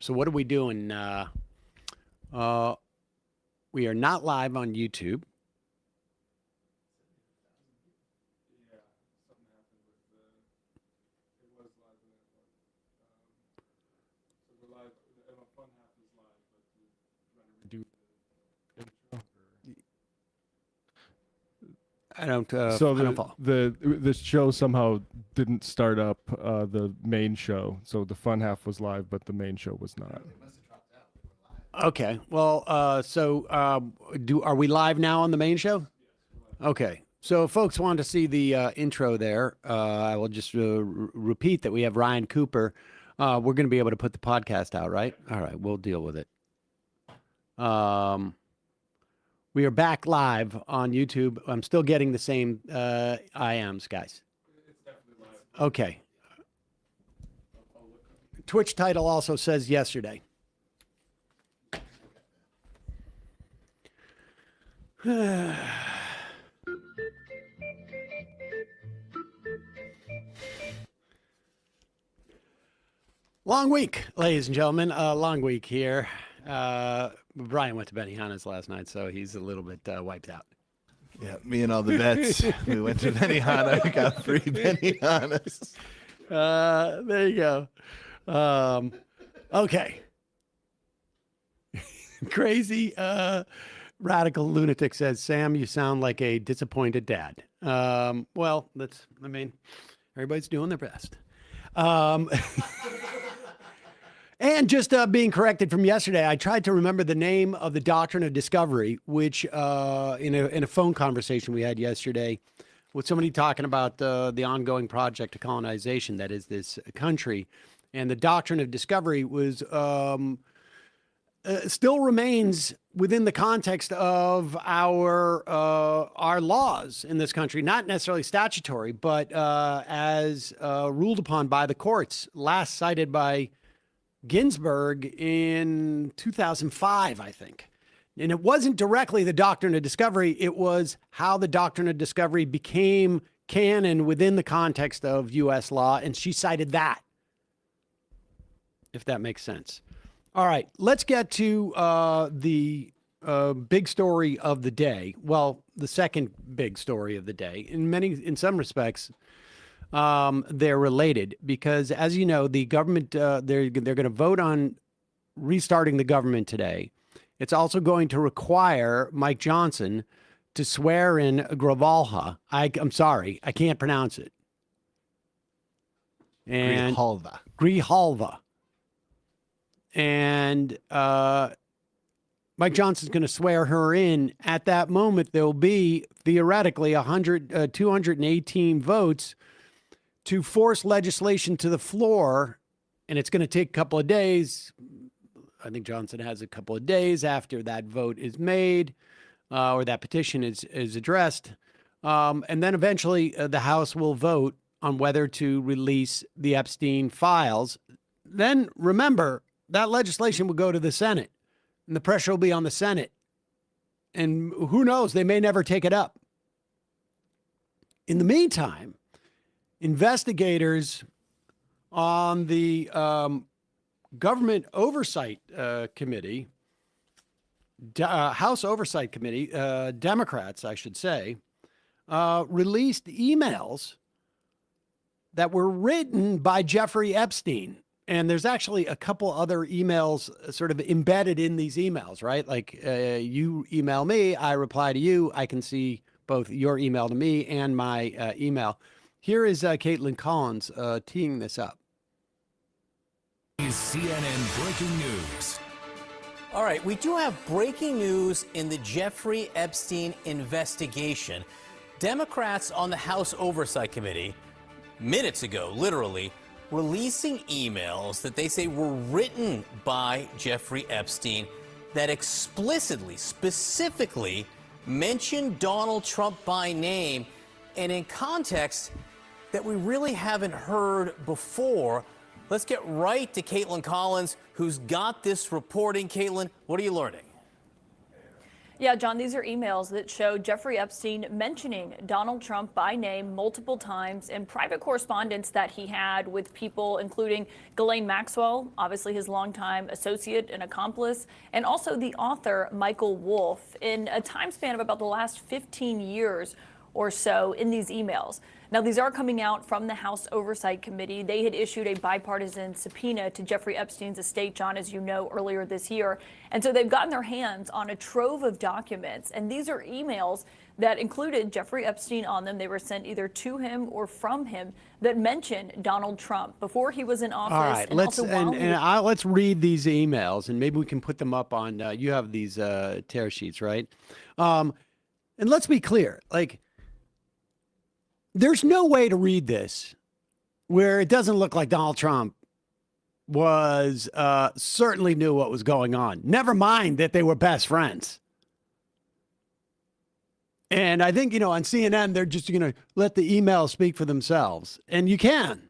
So what are we doing? We are not live on YouTube. I don't. So I don't follow. the show somehow didn't start up the main show. So the fun half was live, but the main show was not. Okay. Well, are we live now on the main show? Okay. So if folks want to see the intro there, I will just repeat that we have Ryan Cooper. We're going to be able to put the podcast out, right? All right. We'll deal with it. We are back live on YouTube. I'm still getting the same IMs, guys. It's definitely live. Okay. Twitch title also says yesterday. Long week, ladies and gentlemen. Long week here. Brian went to Benihana's last night, so he's a little bit wiped out. Yeah, me and all the vets. We went to Benihana. We got 3 Benihanas. There you go. Okay. Crazy radical lunatic says, Sam, you sound like a disappointed dad. Well, everybody's doing their best. And just being corrected from yesterday, I tried to remember the name of the doctrine of discovery, which in a phone conversation we had yesterday with somebody talking about the ongoing project of colonization that is this country. And the doctrine of discovery was still remains within the context of our laws in this country, not necessarily statutory, but as ruled upon by the courts, last cited by Ginsburg in 2005, I think. And it wasn't directly the doctrine of discovery. It was how the doctrine of discovery became canon within the context of U.S. law. And she cited that, if that makes sense. All right, let's get to the big story of the day. Well, the second big story of the day. In some respects, they're related because, as you know, the government, they're going to vote on restarting the government today. It's also going to require Mike Johnson to swear in Grijalva. I'm sorry, I can't pronounce it. And Grijalva. And Mike Johnson's going to swear her in. At that moment, there'll be theoretically 218 votes to force legislation to the floor, and it's going to take a couple of days. I think Johnson has a couple of days after that vote is made, or that petition is addressed. And then eventually the House will vote on whether to release the Epstein files. Then remember, that legislation will go to the Senate, and the pressure will be on the Senate. And who knows, they may never take it up. In the meantime, investigators on the Government Oversight Committee, House Oversight Committee, Democrats, I should say, released emails that were written by Jeffrey Epstein. And there's actually a couple other emails sort of embedded in these emails, right? Like you email me, I reply to you. I can see both your email to me and my email. Here is Caitlin Collins teeing this up. Is CNN breaking news. All right, we do have breaking news in the Jeffrey Epstein investigation. Democrats on the House Oversight Committee, minutes ago, literally, releasing emails that they say were written by Jeffrey Epstein that explicitly, specifically mention Donald Trump by name and in context that we really haven't heard before. Let's get right to Caitlin Collins, who's got this reporting. Caitlin, what are you learning? Yeah, John, these are emails that show Jeffrey Epstein mentioning Donald Trump by name multiple times in private correspondence that he had with people, including Ghislaine Maxwell, obviously his longtime associate and accomplice, and also the author Michael Wolff, in a time span of about the last 15 years or so in these emails. Now, these are coming out from the House Oversight Committee. They had issued a bipartisan subpoena to Jeffrey Epstein's estate, John, as you know, earlier this year. And so they've gotten their hands on a trove of documents. And these are emails that included Jeffrey Epstein on them. They were sent either to him or from him that mentioned Donald Trump before he was in office. All right, let's read these emails, and maybe we can put them up on. You have these tear sheets, right? And let's be clear, like, there's no way to read this where it doesn't look like Donald Trump was certainly knew what was going on. Never mind that they were best friends. And I think, on CNN, they're just going to let the emails speak for themselves. And you can.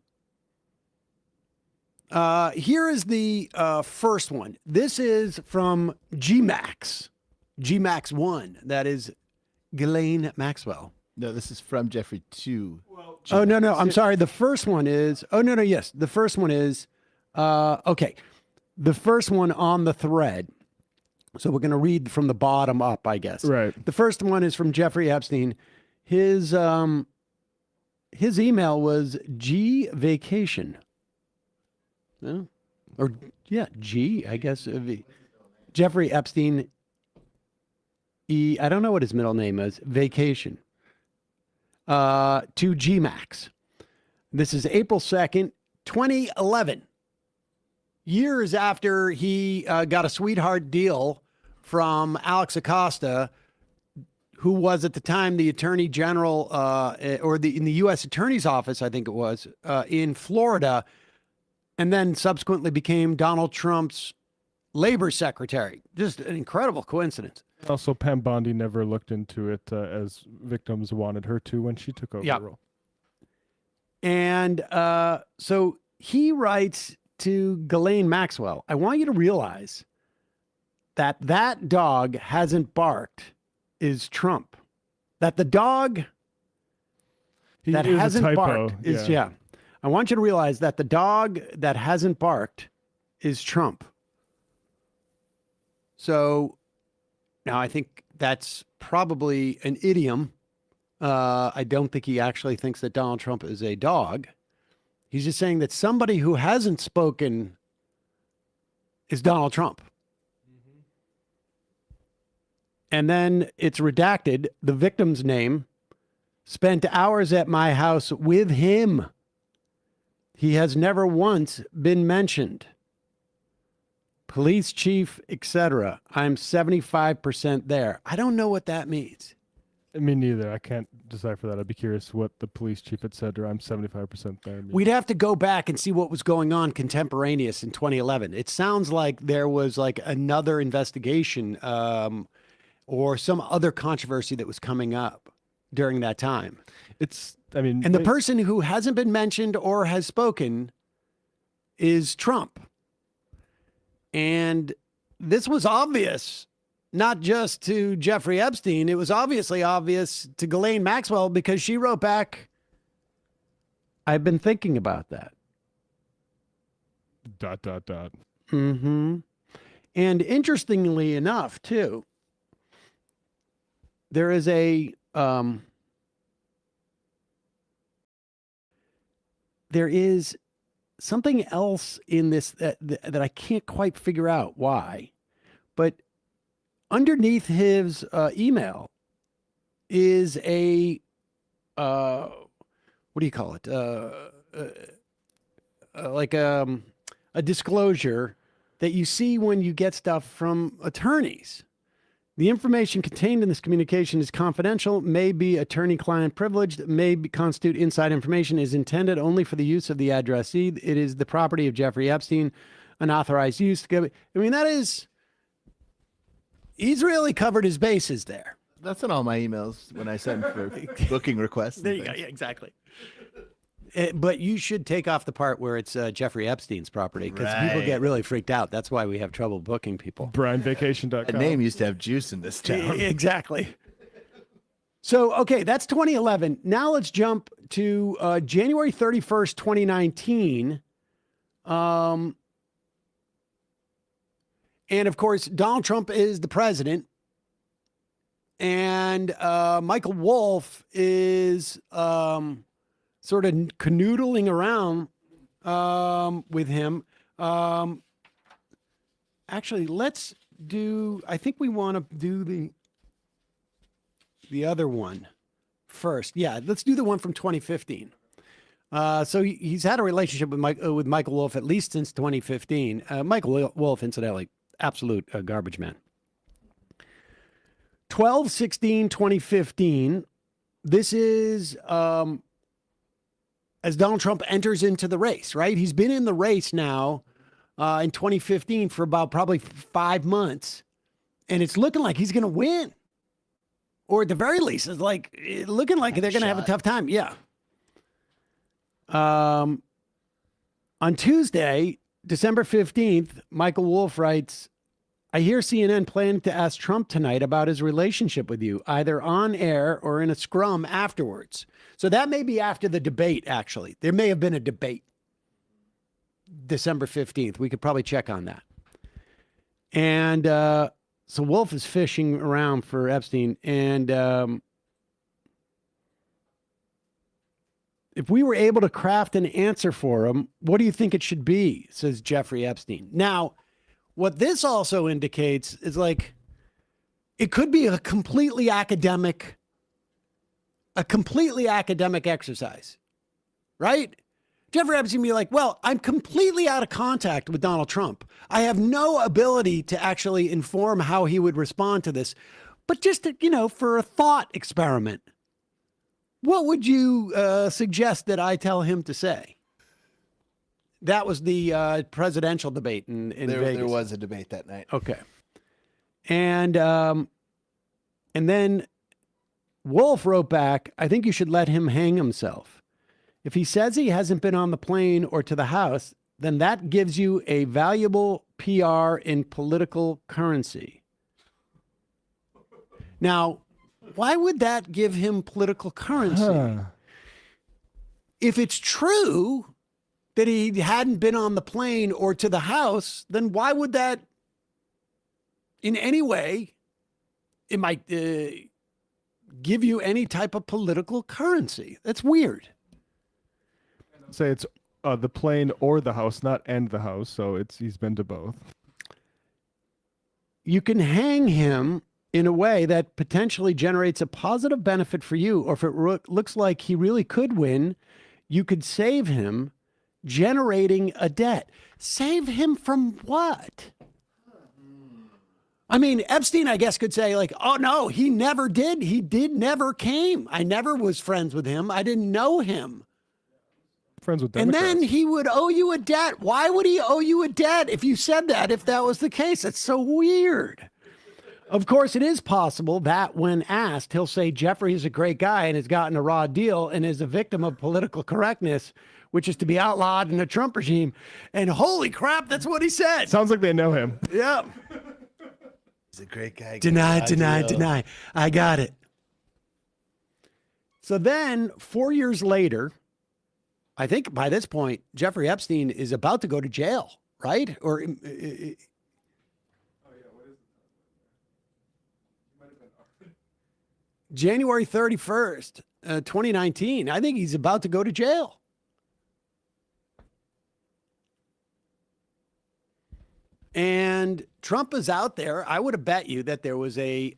Here is the first one. This is from GMAX 1. That is Ghislaine Maxwell. No, this is from Jeffrey 2. Oh, no. I'm sorry. The first one is. Oh, no. Yes. The first one is. Okay. The first one on the thread. So we're going to read from the bottom up, I guess. Right. The first one is from Jeffrey Epstein. His email was G vacation. No? Or, yeah, G, I guess. Jeffrey Epstein. I don't know what his middle name is. Vacation. To GMAX. This is April 2nd, 2011. Years after he got a sweetheart deal from Alex Acosta, who was at the time the Attorney General in the U.S. Attorney's Office, I think it was, in Florida, and then subsequently became Donald Trump's labor secretary. Just an incredible coincidence. Also, Pam Bondi never looked into it as victims wanted her to when she took over the role. And so he writes to Ghislaine Maxwell, I want you to realize that dog hasn't barked is Trump. That the dog that hasn't barked is, yeah. I want you to realize that the dog that hasn't barked is Trump. So now I think that's probably an idiom. I don't think he actually thinks that Donald Trump is a dog. He's just saying that somebody who hasn't spoken is Donald Trump. Mm-hmm. And then it's redacted. The victim's name, spent hours at my house with him. He has never once been mentioned. Police chief, etc. I'm 75% there. I don't know what that means. Me neither. I can't decipher that. I'd be curious what the police chief had said, or I'm 75% there. Means. We'd have to go back and see what was going on contemporaneous in 2011. It sounds like there was like another investigation or some other controversy that was coming up during that time. And the person who hasn't been mentioned or has spoken is Trump. And this was obvious, not just to Jeffrey Epstein. It was obviously obvious to Ghislaine Maxwell because she wrote back, I've been thinking about that. ... Mm-hmm. And interestingly enough, too, there is something else in this that I can't quite figure out why, but underneath his email is a what do you call it? Like a disclosure that you see when you get stuff from attorneys. The information contained in this communication is confidential, may be attorney-client privileged, constitute inside information, is intended only for the use of the addressee. It is the property of Jeffrey Epstein, unauthorized use. He's really covered his bases there. That's in all my emails when I send for booking requests. There you go. Yeah, exactly. But you should take off the part where it's Jeffrey Epstein's property because people get Right. really freaked out. That's why we have trouble booking people. BrianVacation.com. That name used to have juice in this town. Exactly. So, okay, that's 2011. Now let's jump to January 31st, 2019. And of course, Donald Trump is the president. And Michael Wolff is sort of canoodling around with him. Actually, let's do, I think we want to do the other one first. Yeah, let's do the one from 2015. So he's had a relationship with Michael Wolff at least since 2015. Michael Wolff, incidentally, absolute garbage man. 12/16/2015. This is as Donald Trump enters into the race, right? He's been in the race now in 2015 for about probably 5 months, and it's looking like he's going to win. Or at the very least, it's like looking like they're going to have a tough time. Yeah. On Tuesday, December 15th, Michael Wolff writes, I hear CNN planning to ask Trump tonight about his relationship with you, either on air or in a scrum afterwards. So that may be after the debate, actually. There may have been a debate December 15th. We could probably check on that. And so Wolff is fishing around for Epstein. And if we were able to craft an answer for him, what do you think it should be? Says Jeffrey Epstein. Now, what this also indicates is like, it could be a completely academic exercise, right? Jeffrey Epstein be like, well, I'm completely out of contact with Donald Trump. I have no ability to actually inform how he would respond to this, but just, for a thought experiment, what would you suggest that I tell him to say? That was the presidential debate in Vegas. There was a debate that night. Okay. And then Wolff wrote back, I think you should let him hang himself. If he says he hasn't been on the plane or to the House, then that gives you a valuable PR in political currency. Now, why would that give him political currency? If it's true that he hadn't been on the plane or to the House, then why would that in any way, it might give you any type of political currency? That's weird. Say it's the plane or the House, not and the House. So he's been to both. You can hang him in a way that potentially generates a positive benefit for you. Or if it looks like he really could win, you could save him generating a debt. Save him from what? I mean, Epstein, I guess, could say like, oh no, he never did. He never came. I never was friends with him. I didn't know him. Friends with And Democrats. then he would owe you a debt. Why would he owe you a debt if you said that, if that was the case? That's so weird. Of course, it is possible that when asked, he'll say Jeffrey is a great guy and has gotten a raw deal and is a victim of political correctness, which is to be outlawed in the Trump regime. And holy crap, that's what he said. Sounds like they know him. Yeah. He's a great guy. Deny. I got it. So then 4 years later, I think by this point, Jeffrey Epstein is about to go to jail, right? Or January 31st, 2019. I think he's about to go to jail. And Trump is out there. I would have bet you that there was a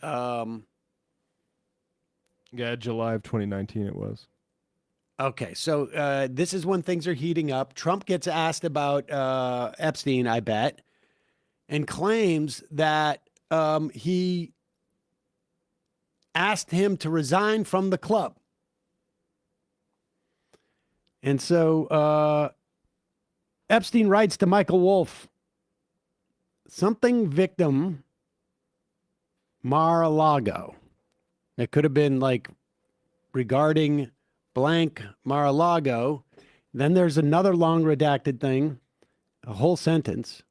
Yeah, July of 2019 it was. okay, so this is when things are heating up. Trump gets asked about Epstein, I bet, and claims that he asked him to resign from the club. And so Epstein writes to Michael Wolff, something victim Mar-a-Lago. It could have been like regarding blank Mar-a-Lago. Then there's another long redacted thing, a whole sentence.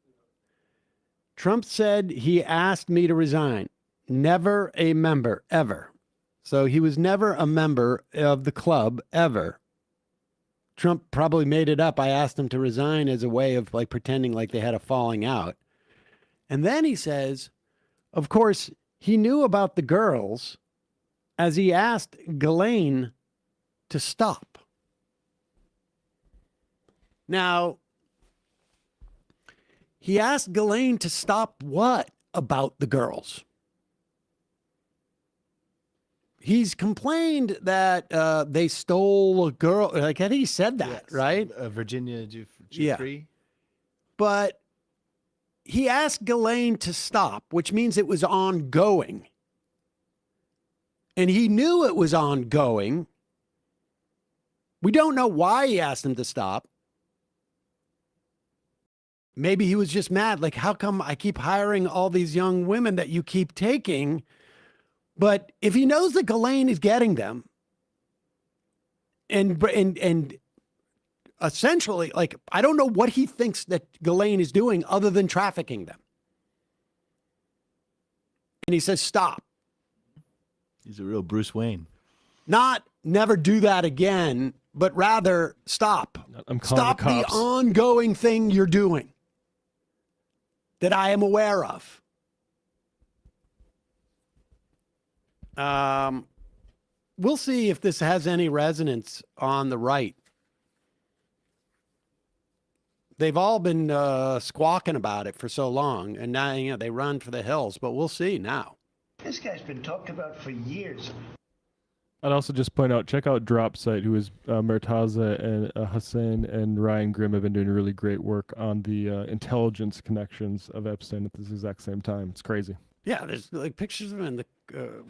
Trump said he asked me to resign. Never a member, ever. So he was never a member of the club, ever. Trump probably made it up. I asked him to resign as a way of like pretending like they had a falling out. And then he says, of course, he knew about the girls as he asked Ghislaine to stop. Now, he asked Ghislaine to stop what about the girls? He's complained that they stole a girl. Like, I think he said that, Yes. right? Virginia Yeah. Giuffre. But he asked Ghislaine to stop, which means it was ongoing. And he knew it was ongoing. We don't know why he asked him to stop. Maybe he was just mad. Like, how come I keep hiring all these young women that you keep taking? But if he knows that Ghislaine is getting them, and essentially, like, I don't know what he thinks that Ghislaine is doing other than trafficking them. And he says, stop. He's a real Bruce Wayne. Not never do that again, but rather stop. I'm calling Stop the the cops. ongoing thing you're doing that I am aware of. We'll see if this has any resonance on the right. They've all been squawking about it for so long, and now they run for the hills. But we'll see now. This guy's been talked about for years. I'd also just point out, check out Drop Site, who is Murtaza and Hussein and Ryan Grimm have been doing really great work on the intelligence connections of Epstein at this exact same time. It's crazy. Yeah, there's like pictures of him in the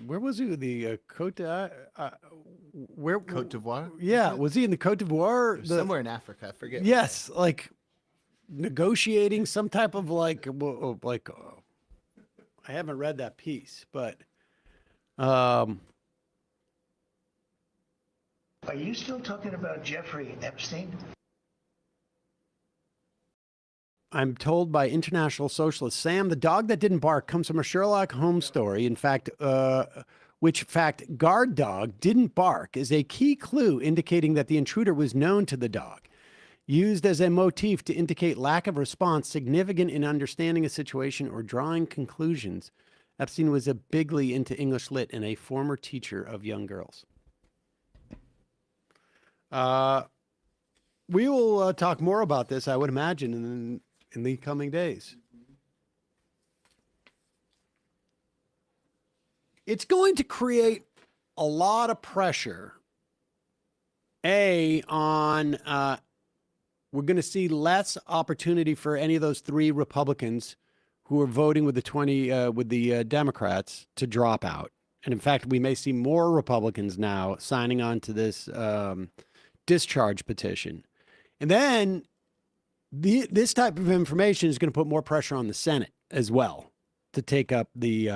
where was he? The Cote where Cote d'Ivoire? Yeah, was he in the Cote d'Ivoire? Somewhere in Africa. I forget. Yes, like negotiating some type of like I haven't read that piece, but Are you still talking about Jeffrey Epstein? I'm told by international socialists, Sam, the dog that didn't bark comes from a Sherlock Holmes story. In fact, guard dog didn't bark is a key clue indicating that the intruder was known to the dog. Used as a motif to indicate lack of response, significant in understanding a situation or drawing conclusions. Epstein was a bigly into English lit and a former teacher of young girls. We will talk more about this, I would imagine, in the coming days. It's going to create a lot of pressure, on we're going to see less opportunity for any of those three Republicans who are voting with the Democrats to drop out. And in fact, we may see more Republicans now signing on to this discharge petition. And then this type of information is going to put more pressure on the Senate as well to take up the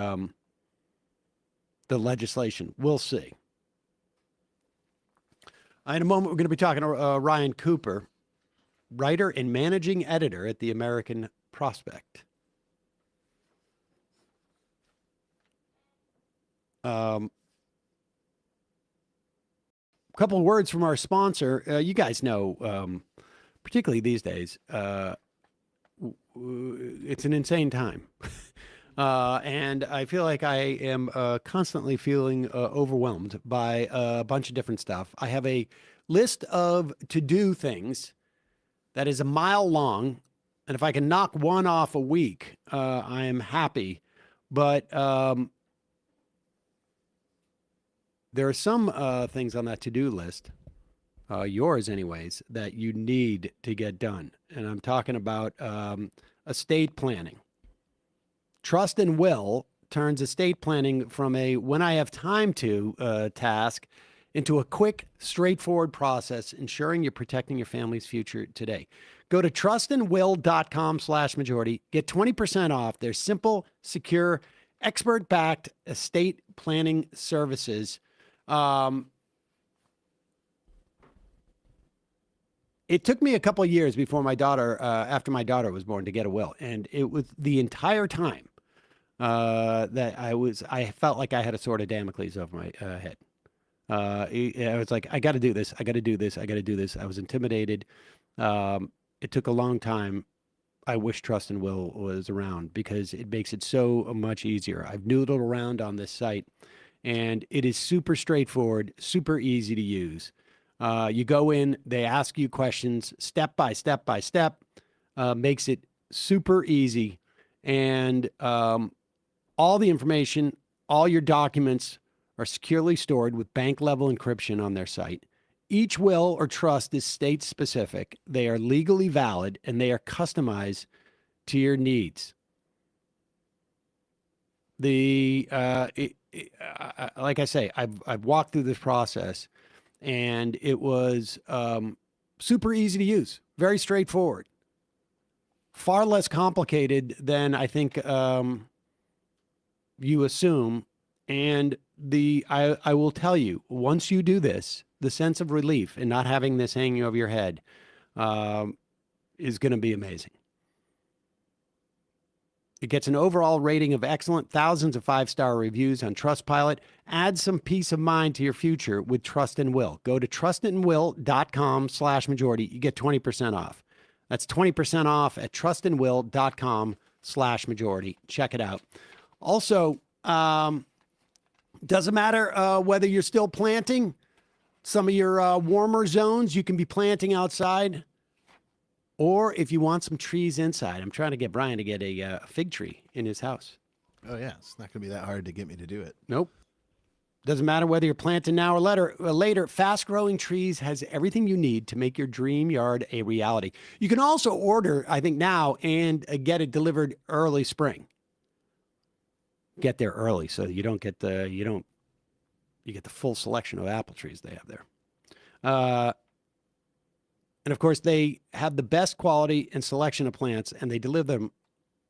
legislation. We'll see. In a moment, we're going to be talking to Ryan Cooper, writer and managing editor at the American Prospect. A couple of words from our sponsor. You guys know, particularly these days, it's an insane time. And I feel like I am constantly feeling overwhelmed by a bunch of different stuff. I have a list of to-do things that is a mile long. And if I can knock one off a week, I am happy. But there are some things on that to-do list, yours anyways, that you need to get done. And I'm talking about estate planning. Trust and Will turns estate planning from a when I have time to task into a quick, straightforward process, ensuring you're protecting your family's future today. Go to trustandwill.com/majority. Get 20% off their simple, secure, expert-backed estate planning services. It took me a couple of years before my daughter, after my daughter was born, to get a will, and it was the entire time that I felt like I had a sword of Damocles over my head. I was like, I got to do this. I got to do this. I got to do this. I was intimidated. It took a long time. I wish Trust and Will was around because it makes it so much easier. I've noodled around on this site, and it is super straightforward, super easy to use. You go in, they ask you questions step by step by step, makes it super easy. And all the information, all your documents are securely stored with bank level encryption on their site. Each will or trust is state specific. They are legally valid and they are customized to your needs. Like I say, I've walked through this process, and it was super easy to use, very straightforward, far less complicated than I think you assume. And I will tell you, once you do this, the sense of relief in not having this hanging over your head is going to be amazing. It gets an overall rating of excellent, thousands of 5-star reviews on Trustpilot. Add some peace of mind to your future with Trust and Will. Go to trustandwill.com/majority. You get 20% off. That's 20% off at trustandwill.com/majority. Check it out. Also, doesn't matter whether you're still planting some of your warmer zones, you can be planting outside. Or if you want some trees inside, I'm trying to get Brian to get a fig tree in his house. Oh, yeah. It's not going to be that hard to get me to do it. Nope. Doesn't matter whether you're planting now or later. Fast Growing Trees has everything you need to make your dream yard a reality. You can also order, I think, now and get it delivered early spring. Get there early so you don't get you get the full selection of apple trees they have there. And of course, they have the best quality and selection of plants, and they deliver them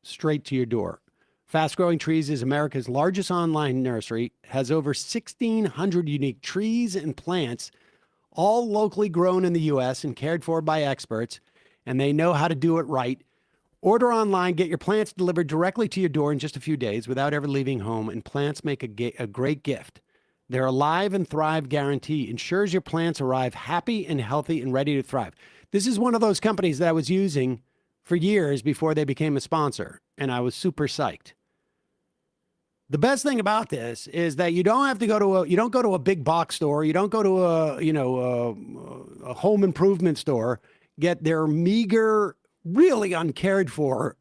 straight to your door. Fast Growing Trees is America's largest online nursery, has over 1,600 unique trees and plants, all locally grown in the U.S. and cared for by experts, and they know how to do it right. Order online, get your plants delivered directly to your door in just a few days without ever leaving home, and plants make a great gift. Their Alive and Thrive guarantee ensures your plants arrive happy and healthy and ready to thrive. This is one of those companies that I was using for years before they became a sponsor, and I was super psyched. The best thing about this is that you don't have to go to a big box store. You don't go to a home improvement store, get their meager, really uncared for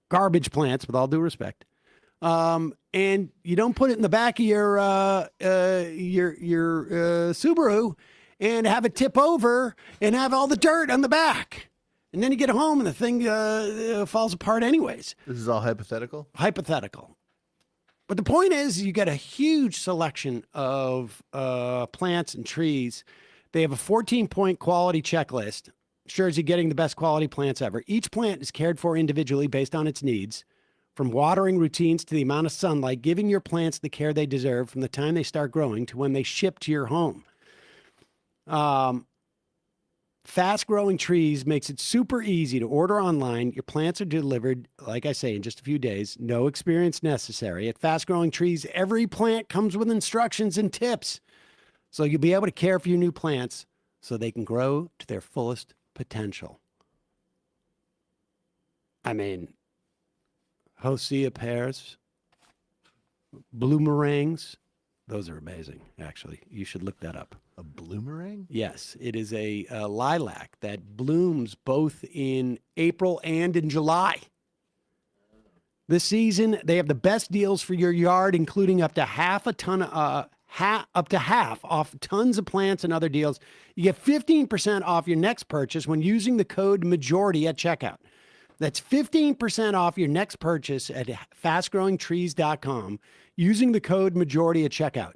garbage plants, with all due respect. And you don't put it in the back of your Subaru and have it tip over and have all the dirt on the back. And then you get home and the thing falls apart anyways. This is all hypothetical? Hypothetical. But the point is, you get a huge selection of plants and trees. They have a 14-point quality checklist. Ensures you're getting the best quality plants ever. Each plant is cared for individually based on its needs. From watering routines to the amount of sunlight, giving your plants the care they deserve from the time they start growing to when they ship to your home. Fast Growing Trees makes it super easy to order online. Your plants are delivered, like I say, in just a few days. No experience necessary. At Fast Growing Trees, every plant comes with instructions and tips. So you'll be able to care for your new plants so they can grow to their fullest potential. I mean, Hosea pears, bloomerangs, those are amazing, actually. You should look that up. A bloomerang? Yes, it is a lilac that blooms both in April and in July. This season, they have the best deals for your yard, including up to half off tons of plants and other deals. You get 15% off your next purchase when using the code MAJORITY at checkout. That's 15% off your next purchase at fastgrowingtrees.com using the code MAJORITY at checkout.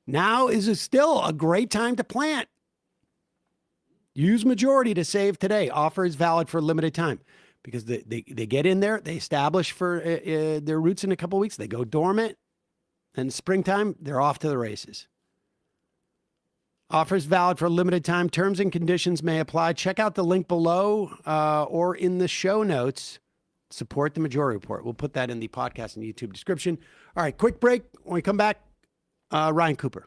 Now is still a great time to plant. Use Majority to save today. Offer is valid for a limited time because they get in there, they establish for their roots in a couple of weeks, they go dormant, and springtime, they're off to the races. Offers valid for a limited time. Terms and conditions may apply. Check out the link below or in the show notes. Support the Majority Report. We'll put that in the podcast and YouTube description. All right, quick break. When we come back, Ryan Cooper.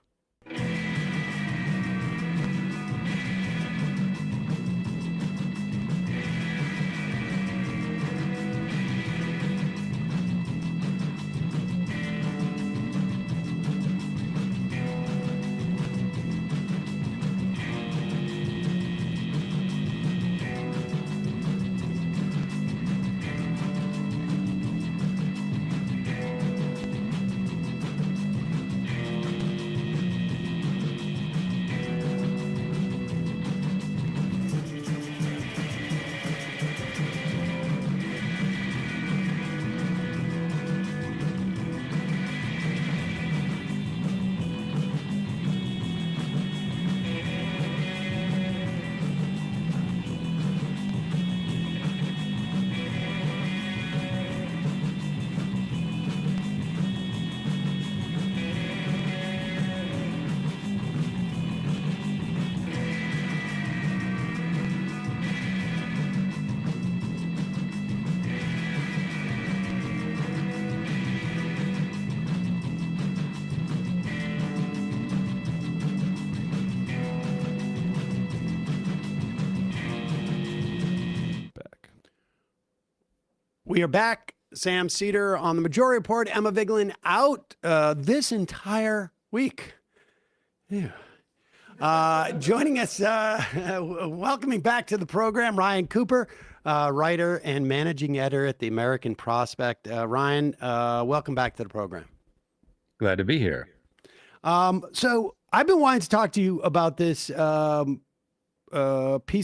We are back. Sam Seder on the Majority Report. Emma Vigeland out this entire week. Yeah. Joining us, welcoming back to the program, Ryan Cooper, writer and managing editor at the American Prospect. Ryan, welcome back to the program. Glad to be here. So I've been wanting to talk to you about this piece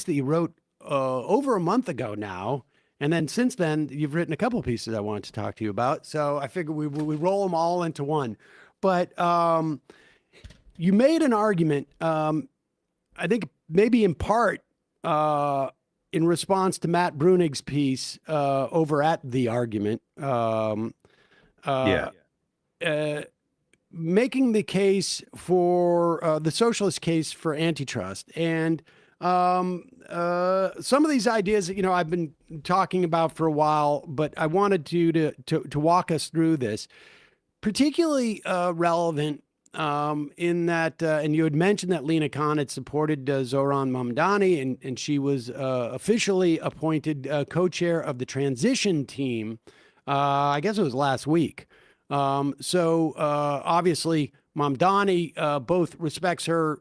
that you wrote over a month ago now. And then since then, you've written a couple of pieces I wanted to talk to you about. So I figured we roll them all into one. But you made an argument, I think maybe in part in response to Matt Brunig's piece over at The Argument. Making the case for the socialist case for antitrust. And some of these ideas that, I've been talking about for a while, but I wanted you to walk us through this, particularly relevant in that, and you had mentioned that Lina Khan had supported Zohran Mamdani, and she was officially appointed co-chair of the transition team. I guess it was last week. So obviously Mamdani both respects her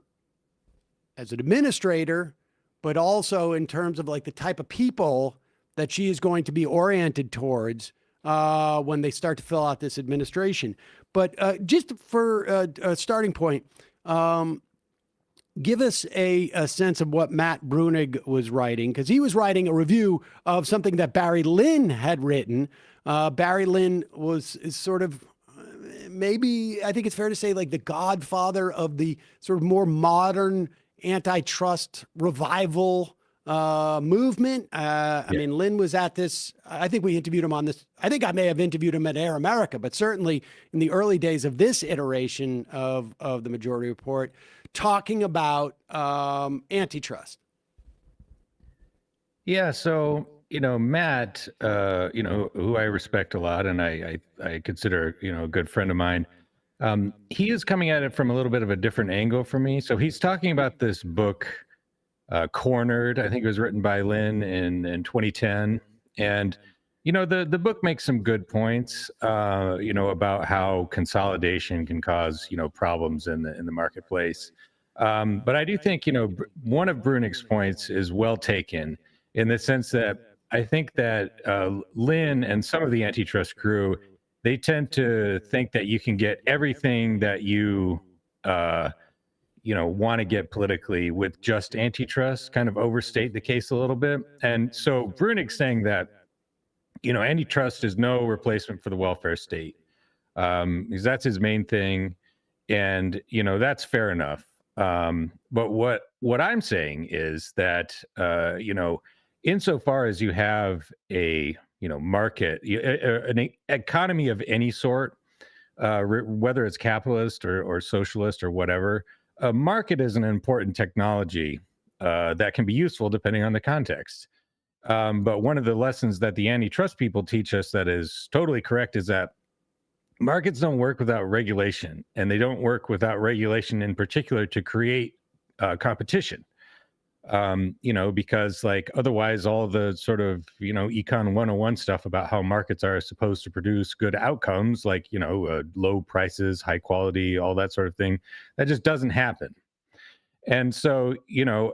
as an administrator, but also in terms of like the type of people that she is going to be oriented towards when they start to fill out this administration. But just for a starting point, give us a sense of what Matt Brunig was writing, because he was writing a review of something that Barry Lynn had written. Barry Lynn is sort of, maybe, I think it's fair to say, like the godfather of the sort of more modern antitrust revival movement. I mean, Lynn was at this, I think we interviewed him on this. I think I may have interviewed him at Air America, but certainly in the early days of this iteration of the Majority Report, talking about antitrust. Yeah. So, Matt, who I respect a lot and I consider, a good friend of mine, he is coming at it from a little bit of a different angle for me. So he's talking about this book, Cornered. I think it was written by Lynn in 2010. And, the book makes some good points, about how consolidation can cause, problems in the marketplace. But I do think, one of Brunig's points is well taken in the sense that I think that Lynn and some of the antitrust crew, they tend to think that you can get everything that you, want to get politically with just antitrust, kind of overstate the case a little bit. And so Brunig's saying that, antitrust is no replacement for the welfare state, because that's his main thing. And, that's fair enough. But what I'm saying is that, insofar as you have a, market, an economy of any sort, whether it's capitalist or socialist or whatever, a market is an important technology that can be useful depending on the context. But one of the lessons that the antitrust people teach us that is totally correct is that markets don't work without regulation, and they don't work without regulation in particular to create competition. Because like otherwise all the sort of, econ 101 stuff about how markets are supposed to produce good outcomes, like, low prices, high quality, all that sort of thing, that just doesn't happen. And so,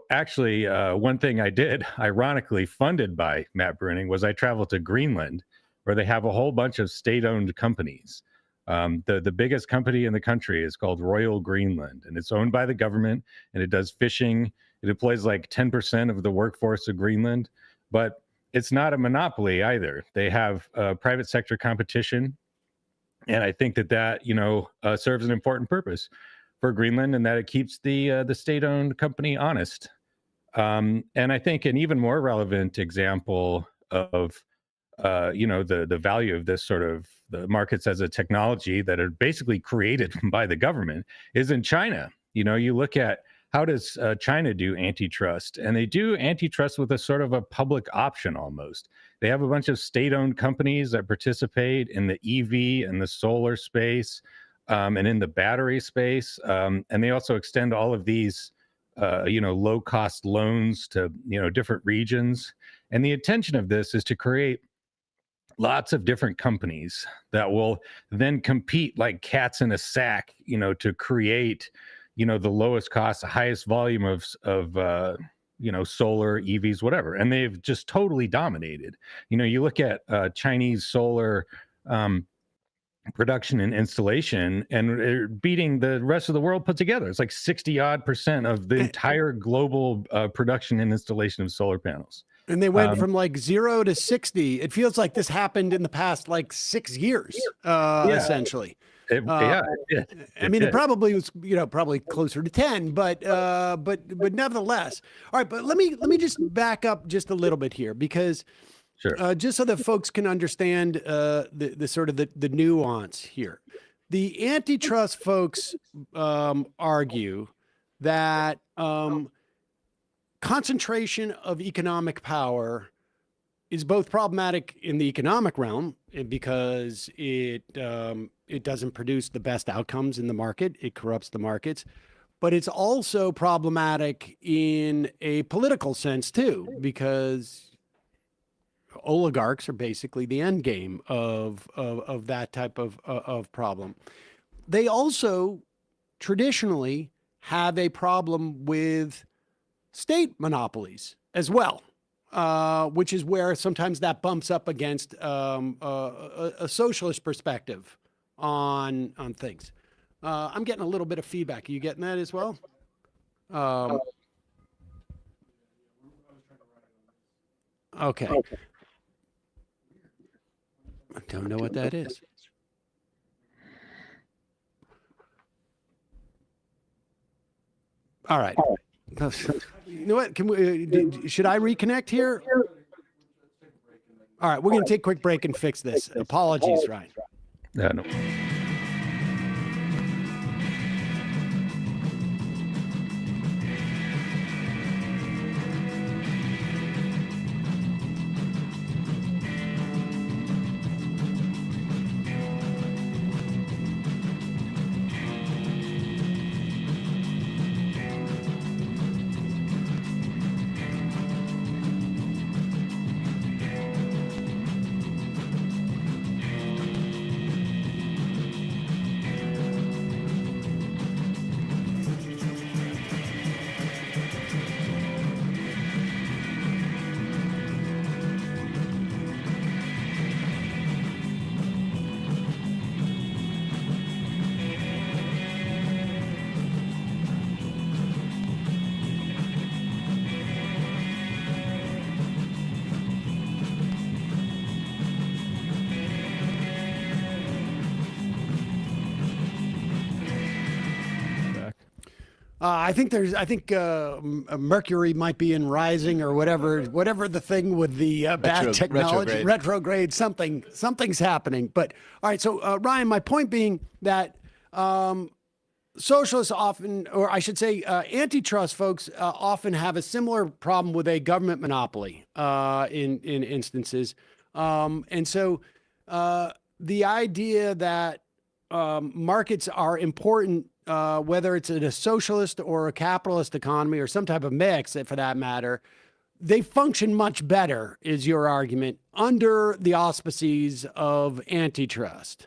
actually, one thing I did, ironically funded by Matt Bruning, was I traveled to Greenland, where they have a whole bunch of state-owned companies. The biggest company in the country is called Royal Greenland, and it's owned by the government, and it does fishing. It employs like 10% of the workforce of Greenland, but it's not a monopoly either. They have private sector competition, and I think that serves an important purpose for Greenland, and that it keeps the state-owned company honest. And I think an even more relevant example of the value of this sort of the markets as a technology that are basically created by the government is in China. You look at how does China do antitrust, and they do antitrust with a sort of a public option almost. They have a bunch of state-owned companies that participate in the EV and the solar space, and in the battery space, and they also extend all of these low-cost loans to different regions. And the intention of this is to create lots of different companies that will then compete like cats in a sack, to create, the lowest cost, the highest volume of solar, EVs, whatever. And they've just totally dominated. You look at Chinese solar production and installation, and they're beating the rest of the world put together. It's like 60% of the entire global production and installation of solar panels. And they went from like 0 to 60. It feels like this happened in the past like 6 years, essentially. It did. It probably was, probably closer to 10, but nevertheless. All right, but let me just back up just a little bit here, because sure. Just so that folks can understand the sort of the nuance here. The antitrust folks argue that concentration of economic power is both problematic in the economic realm because it doesn't produce the best outcomes in the market. It corrupts the markets. But it's also problematic in a political sense too, because oligarchs are basically the end game of that type of problem. They also traditionally have a problem with state monopolies as well, which is where sometimes that bumps up against a socialist perspective on things. I'm getting a little bit of feedback. Are you getting that as well? Okay. I don't know what that is. All right. You know what? Can we? Should I reconnect here? All right, we're going to take a quick break and fix this. Apologies, Ryan. No. I think Mercury might be in rising or whatever the thing with the bad technology, retrograde, something's happening. But all right, so Ryan, my point being that socialists often, or I should say, antitrust folks often have a similar problem with a government monopoly in instances, and so the idea that markets are important, whether it's in a socialist or a capitalist economy or some type of mix, for that matter, they function much better, is your argument, under the auspices of antitrust.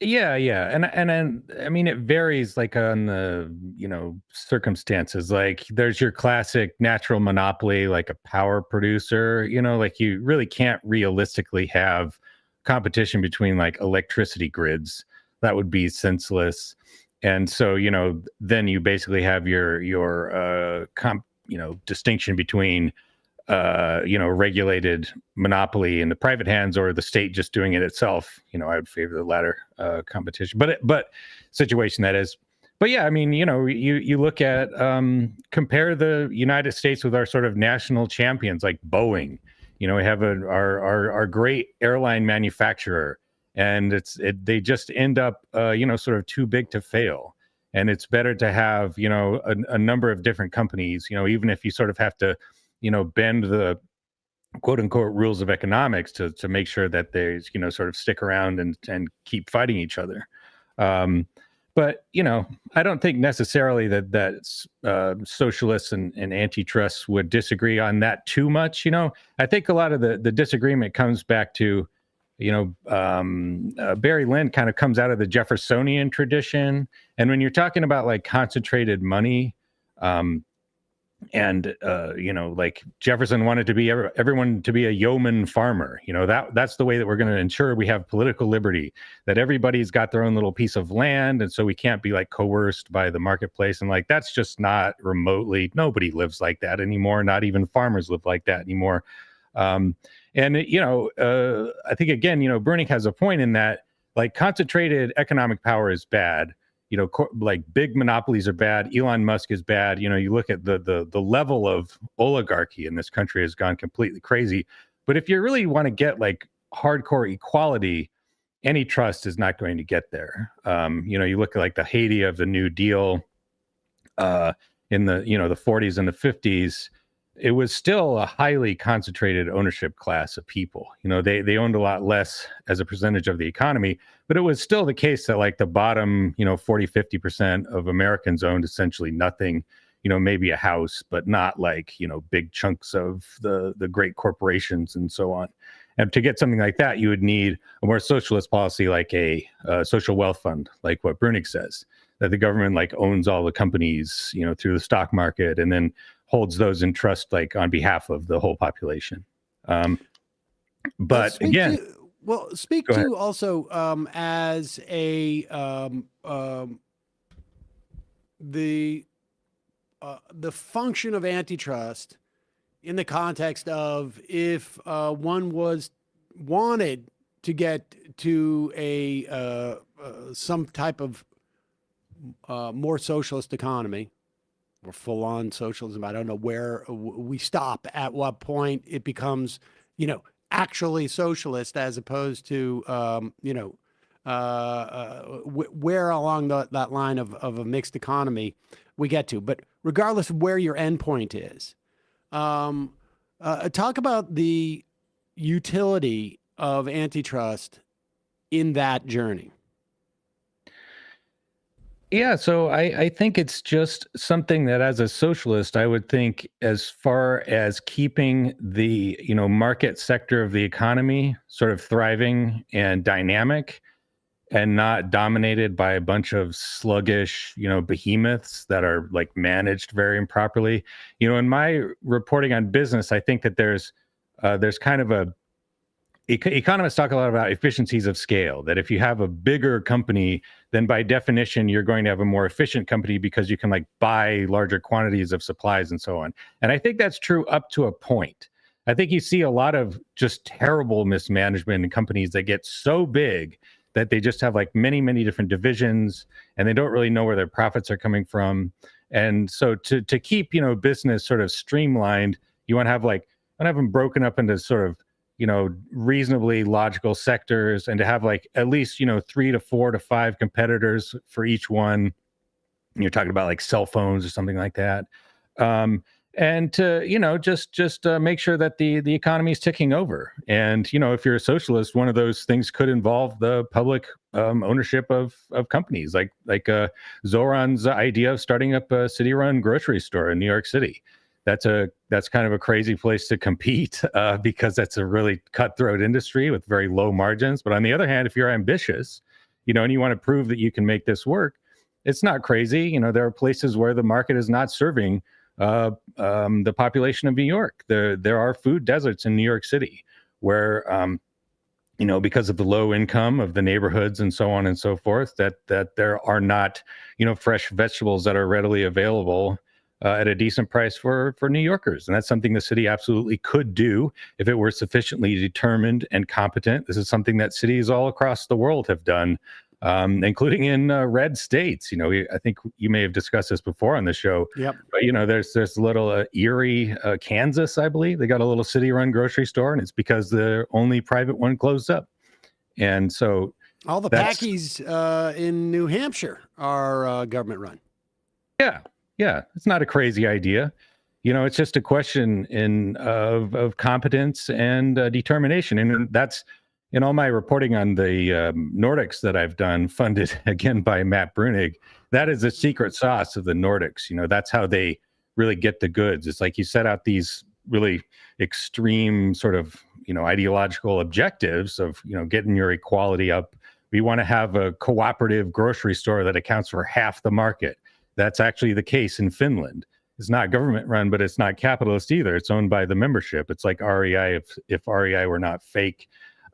Yeah, yeah, and I mean it varies like on the circumstances. Like there's your classic natural monopoly, like a power producer. Like you really can't realistically have competition between like electricity grids. That would be senseless. And so then you basically have your distinction between regulated monopoly in the private hands or the state just doing it itself. I would favor the latter competition, but situation that is. But yeah, I mean, you look at compare the United States with our sort of national champions like Boeing. We have our great airline manufacturer, and they just end up sort of too big to fail. And it's better to have a number of different companies. Even if you sort of have to bend the quote unquote rules of economics to make sure that they sort of stick around and keep fighting each other. But I don't think necessarily that socialists and antitrust would disagree on that too much. I think a lot of the disagreement comes back to Barry Lynn kind of comes out of the Jeffersonian tradition, and when you're talking about like concentrated money, like Jefferson wanted to be everyone to be a yeoman farmer. That's the way that we're going to ensure we have political liberty, that everybody's got their own little piece of land. And so we can't be like coerced by the marketplace. And like, that's just not remotely, nobody lives like that anymore. Not even farmers live like that anymore. I think again, Bruning has a point in that like concentrated economic power is bad. Like big monopolies are bad. Elon Musk is bad. You look at the level of oligarchy in this country has gone completely crazy. But if you really want to get like hardcore equality, antitrust is not going to get there. You look at like the heyday of the New Deal in the the 40s and the 50s. It was still a highly concentrated ownership class of people. They owned a lot less as a percentage of the economy, but it was still the case that like the bottom, 40-50% of Americans owned essentially nothing, maybe a house, but not like, big chunks of the great corporations and so on. And to get something like that, you would need a more socialist policy, like a social wealth fund, like what Bruning says, that the government like owns all the companies, through the stock market, and then holds those in trust like on behalf of the whole population. But again, speak to also as a the function of antitrust in the context of if one wanted to get to a some type of more socialist economy or full-on socialism. I don't know where we stop, at what point it becomes, actually socialist as opposed to, where along that line of a mixed economy we get to. But regardless of where your endpoint is, talk about the utility of antitrust in that journey. Yeah, so I think it's just something that as a socialist, I would think as far as keeping the, market sector of the economy sort of thriving and dynamic and not dominated by a bunch of sluggish, behemoths that are like managed very improperly. In my reporting on business, I think that there's kind of economists talk a lot about efficiencies of scale, that if you have a bigger company, then by definition, you're going to have a more efficient company because you can like buy larger quantities of supplies and so on. And I think that's true up to a point. I think you see a lot of just terrible mismanagement in companies that get so big that they just have like many, many different divisions and they don't really know where their profits are coming from. And so to keep, business sort of streamlined, you want to have them broken up into sort of reasonably logical sectors, and to have like at least 3 to 4 to 5 competitors for each one. You're talking about like cell phones or something like that. And to just make sure that the economy is ticking over. And if you're a socialist, one of those things could involve the public ownership of companies, like Zoran's idea of starting up a city-run grocery store in New York City. That's kind of a crazy place to compete because that's a really cutthroat industry with very low margins. But on the other hand, if you're ambitious, and you want to prove that you can make this work, it's not crazy. There are places where the market is not serving the population of New York. There are food deserts in New York City where, because of the low income of the neighborhoods and so on and so forth, that there are not, fresh vegetables that are readily available at a decent price for New Yorkers. And that's something the city absolutely could do if it were sufficiently determined and competent. This is something that cities all across the world have done, including in red states. I think you may have discussed this before on the show. Yep. But there's little Erie, Kansas, I believe. They got a little city-run grocery store, and it's because the only private one closed up. And so all the Packies in New Hampshire are government-run. Yeah, it's not a crazy idea. It's just a question of competence and determination, and that's. In all my reporting on the Nordics that I've done, funded again by Matt Brunig, that is the secret sauce of the Nordics. That's how they really get the goods. It's like you set out these really extreme sort of, ideological objectives of, getting your equality up. We want to have a cooperative grocery store that accounts for half the market. That's actually the case in Finland. It's not government run, but it's not capitalist either. It's owned by the membership. It's like REI if REI were not fake.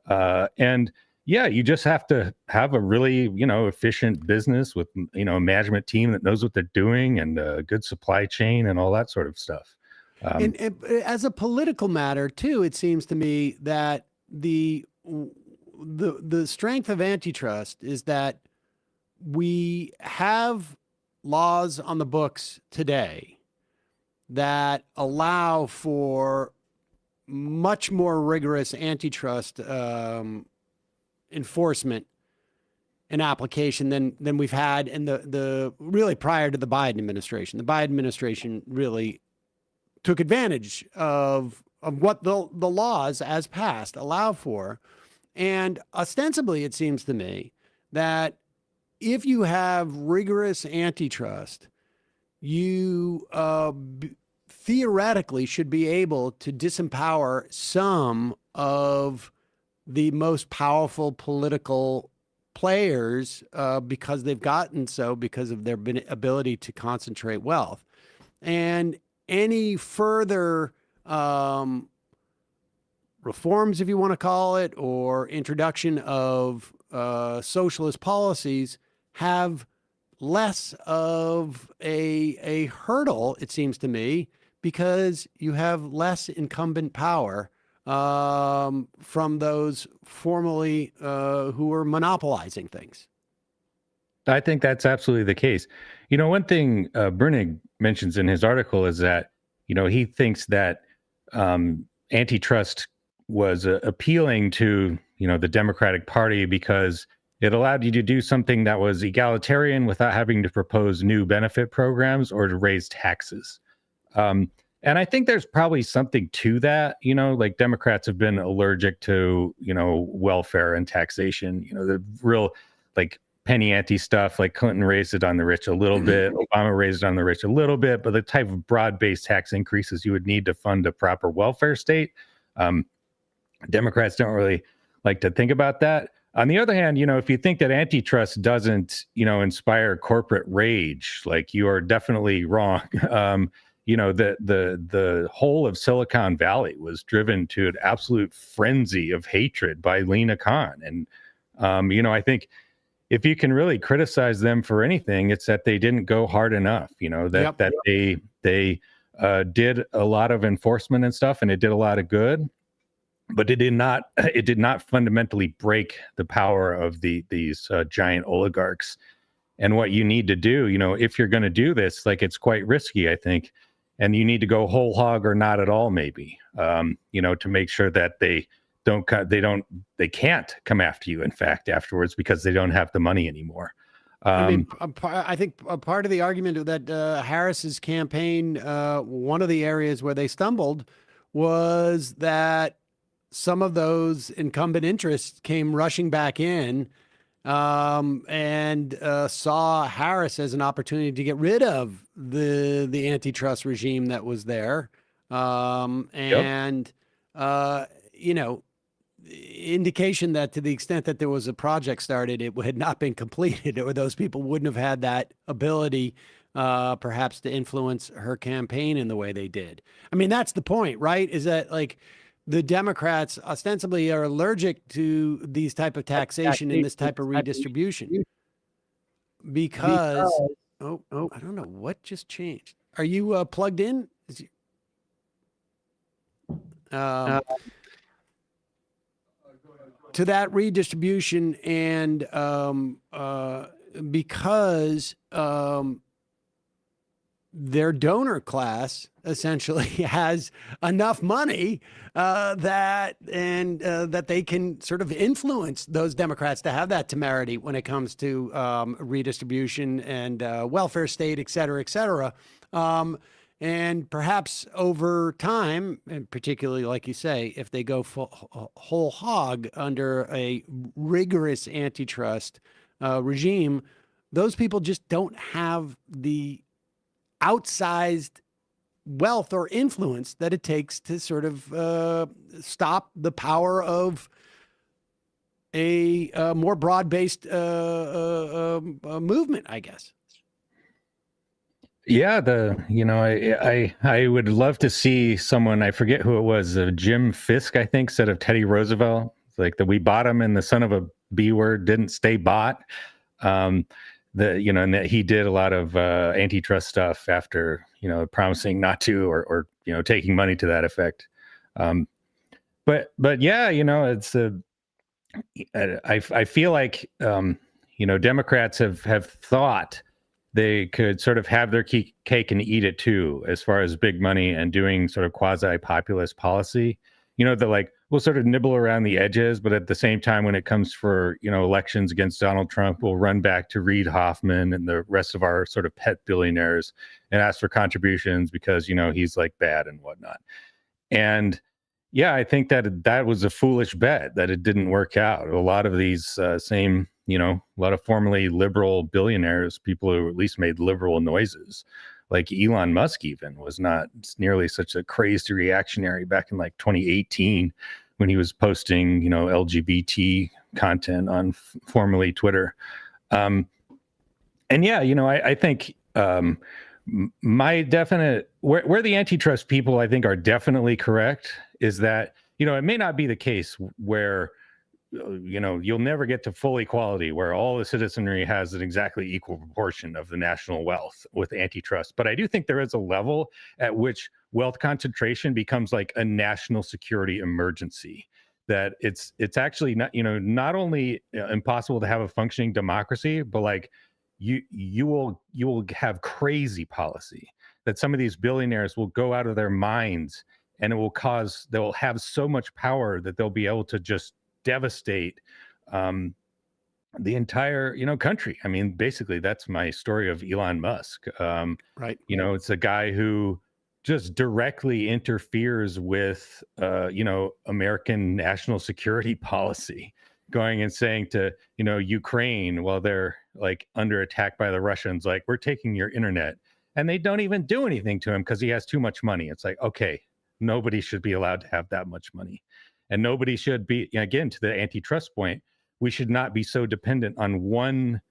And yeah, you just have to have a really, efficient business with, a management team that knows what they're doing and a good supply chain and all that sort of stuff. And as a political matter too, it seems to me that the strength of antitrust is that we have laws on the books today that allow for much more rigorous antitrust enforcement and application than we've had in the really prior to the Biden administration. The Biden administration really took advantage of what the laws as passed allow for. And ostensibly, it seems to me that if you have rigorous antitrust, you theoretically should be able to disempower some of the most powerful political players because they've gotten so because of their ability to concentrate wealth. And any further reforms, if you want to call it, or introduction of socialist policies have less of a hurdle, it seems to me, because you have less incumbent power from those formerly who are monopolizing things. I think that's absolutely the case. One thing Brunig mentions in his article is that, he thinks that antitrust was appealing to, the Democratic Party because it allowed you to do something that was egalitarian without having to propose new benefit programs or to raise taxes. And I think there's probably something to that. Like Democrats have been allergic to, welfare and taxation, the real like penny ante stuff. Like Clinton raised it on the rich a little bit, Obama raised it on the rich a little bit, but the type of broad-based tax increases you would need to fund a proper welfare state, Democrats don't really like to think about that. On the other hand, if you think that antitrust doesn't, inspire corporate rage, like you are definitely wrong. The whole of Silicon Valley was driven to an absolute frenzy of hatred by Lina Khan. And, I think if you can really criticize them for anything, it's that they didn't go hard enough, that they did a lot of enforcement and stuff, and it did a lot of good. But it did not fundamentally break the power of these giant oligarchs. And what you need to do, if you're going to do this, like it's quite risky, I think, and you need to go whole hog or not at all, maybe, to make sure that they they can't come after you, in fact, afterwards, because they don't have the money anymore. I mean, I think a part of the argument that Harris's campaign, one of the areas where they stumbled was that some of those incumbent interests came rushing back in and saw Harris as an opportunity to get rid of the antitrust regime that was there. You know, indication that to the extent that there was a project started, it had not been completed, or those people wouldn't have had that ability perhaps to influence her campaign in the way they did. I mean, that's the point, right? Is that like the Democrats ostensibly are allergic to these type of taxation and this type of redistribution because I don't know what just changed. Are you plugged in? To that redistribution, and because their donor class essentially has enough money that they can sort of influence those Democrats to have that temerity when it comes to redistribution and welfare state, et cetera, et cetera. And perhaps over time, and particularly, like you say, if they go whole hog under a rigorous antitrust regime, those people just don't have the outsized wealth or influence that it takes to sort of stop the power of a more broad-based movement, I guess. Yeah, I would love to see someone, I forget who it was, Jim Fisk, I think, said of Teddy Roosevelt, like that we bought him and the son of a B word didn't stay bought. And that he did a lot of antitrust stuff after, promising not to, or taking money to that effect. But yeah, it's I feel like, Democrats have thought they could sort of have their cake and eat it too, as far as big money and doing sort of quasi-populist policy. That like we'll sort of nibble around the edges, but at the same time, when it comes for elections against Donald Trump, we'll run back to Reid Hoffman and the rest of our sort of pet billionaires and ask for contributions because he's like bad and whatnot. And yeah, I think that was a foolish bet, that it didn't work out. A lot of these same, a lot of formerly liberal billionaires, people who at least made liberal noises, like Elon Musk even was not nearly such a crazed reactionary back in like 2018 when he was posting, LGBT content on formerly Twitter. And yeah, I think my definite, where the antitrust people I think are definitely correct is that, it may not be the case where, you'll never get to full equality where all the citizenry has an exactly equal proportion of the national wealth with antitrust. But I do think there is a level at which wealth concentration becomes like a national security emergency, that it's actually not, not only impossible to have a functioning democracy, but like you will have crazy policy that some of these billionaires will go out of their minds, and they'll have so much power that they'll be able to just devastate the entire country. I mean, basically that's my story of Elon Musk. Right. It's a guy who just directly interferes with American national security policy, going and saying to Ukraine while they're like under attack by the Russians, like, we're taking your internet, and they don't even do anything to him because he has too much money. It's like, okay, nobody should be allowed to have that much money. And nobody should be, again, to the antitrust point, we should not be so dependent on one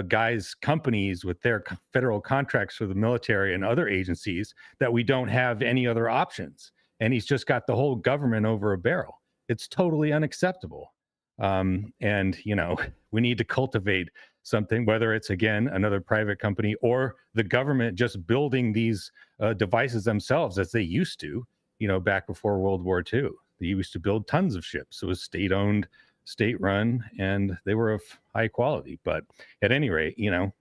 guy's companies with their federal contracts for the military and other agencies that we don't have any other options. And he's just got the whole government over a barrel. It's totally unacceptable. And, we need to cultivate something, whether it's, again, another private company or the government just building these devices themselves as they used to, back before World War II. They used to build tons of ships. It was state-owned, state-run, and they were of high quality. But at any rate, No,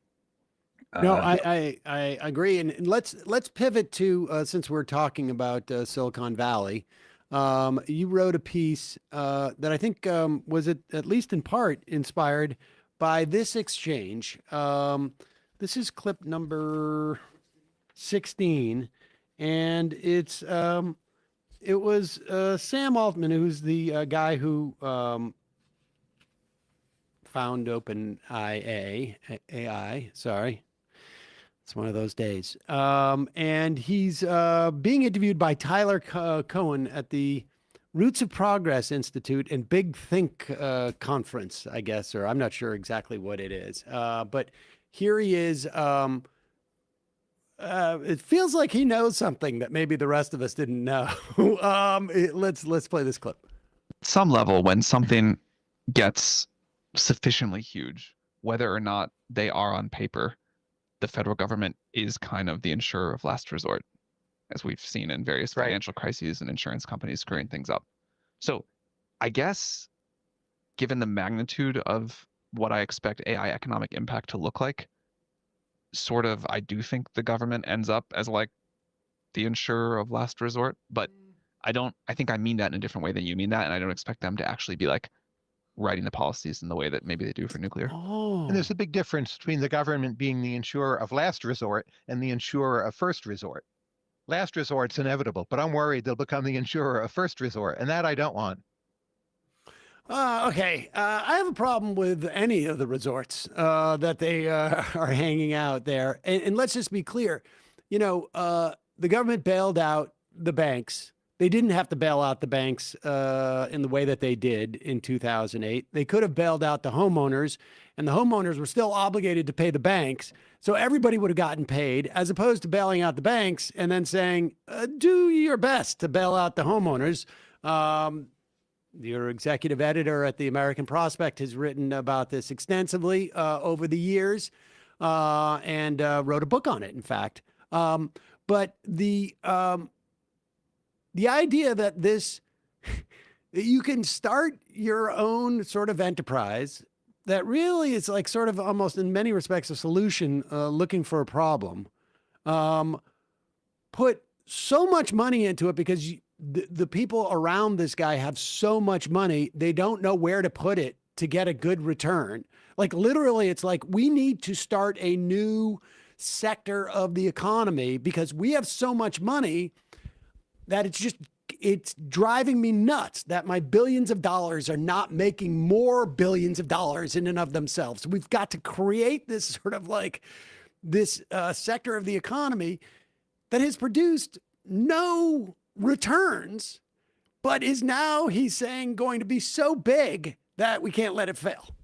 I agree. And let's pivot to, since we're talking about Silicon Valley, You wrote a piece that I think was at least in part inspired by this exchange. This is clip number 16, and it was Sam Altman, who's the guy who found AI. Sorry. It's one of those days. And he's being interviewed by Tyler Cohen at the Roots of Progress Institute and Big Think conference, I guess, or I'm not sure exactly what it is. But here he is. It feels like he knows something that maybe the rest of us didn't know. Let's play this clip. Some level, when something gets sufficiently huge, whether or not they are on paper, the federal government is kind of the insurer of last resort, as we've seen in various financial crises and insurance companies screwing things up. So I guess, given the magnitude of what I expect AI economic impact to look like, sort of, I do think the government ends up as like the insurer of last resort, but I think I mean that in a different way than you mean that. And I don't expect them to actually be like writing the policies in the way that maybe they do for nuclear. Oh, And there's a big difference between the government being the insurer of last resort and the insurer of first resort. Last resort's inevitable, but I'm worried they'll become the insurer of first resort, and that I don't want. Okay. I have a problem with any of the resorts that they are hanging out there. And let's just be clear. You know, the government bailed out the banks. They didn't have to bail out the banks in the way that they did in 2008. They could have bailed out the homeowners, and the homeowners were still obligated to pay the banks. So everybody would have gotten paid, as opposed to bailing out the banks and then saying, do your best to bail out the homeowners. Your executive editor at the American Prospect has written about this extensively over the years and wrote a book on it, in fact. But the idea that that you can start your own sort of enterprise that really is like sort of almost in many respects a solution looking for a problem, put so much money into it because the people around this guy have so much money, they don't know where to put it to get a good return. Like literally, it's like we need to start a new sector of the economy because we have so much money that it's driving me nuts that my billions of dollars are not making more billions of dollars in and of themselves. We've got to create this sort of like this sector of the economy that has produced no returns, but is now, he's saying, going to be so big that we can't let it fail.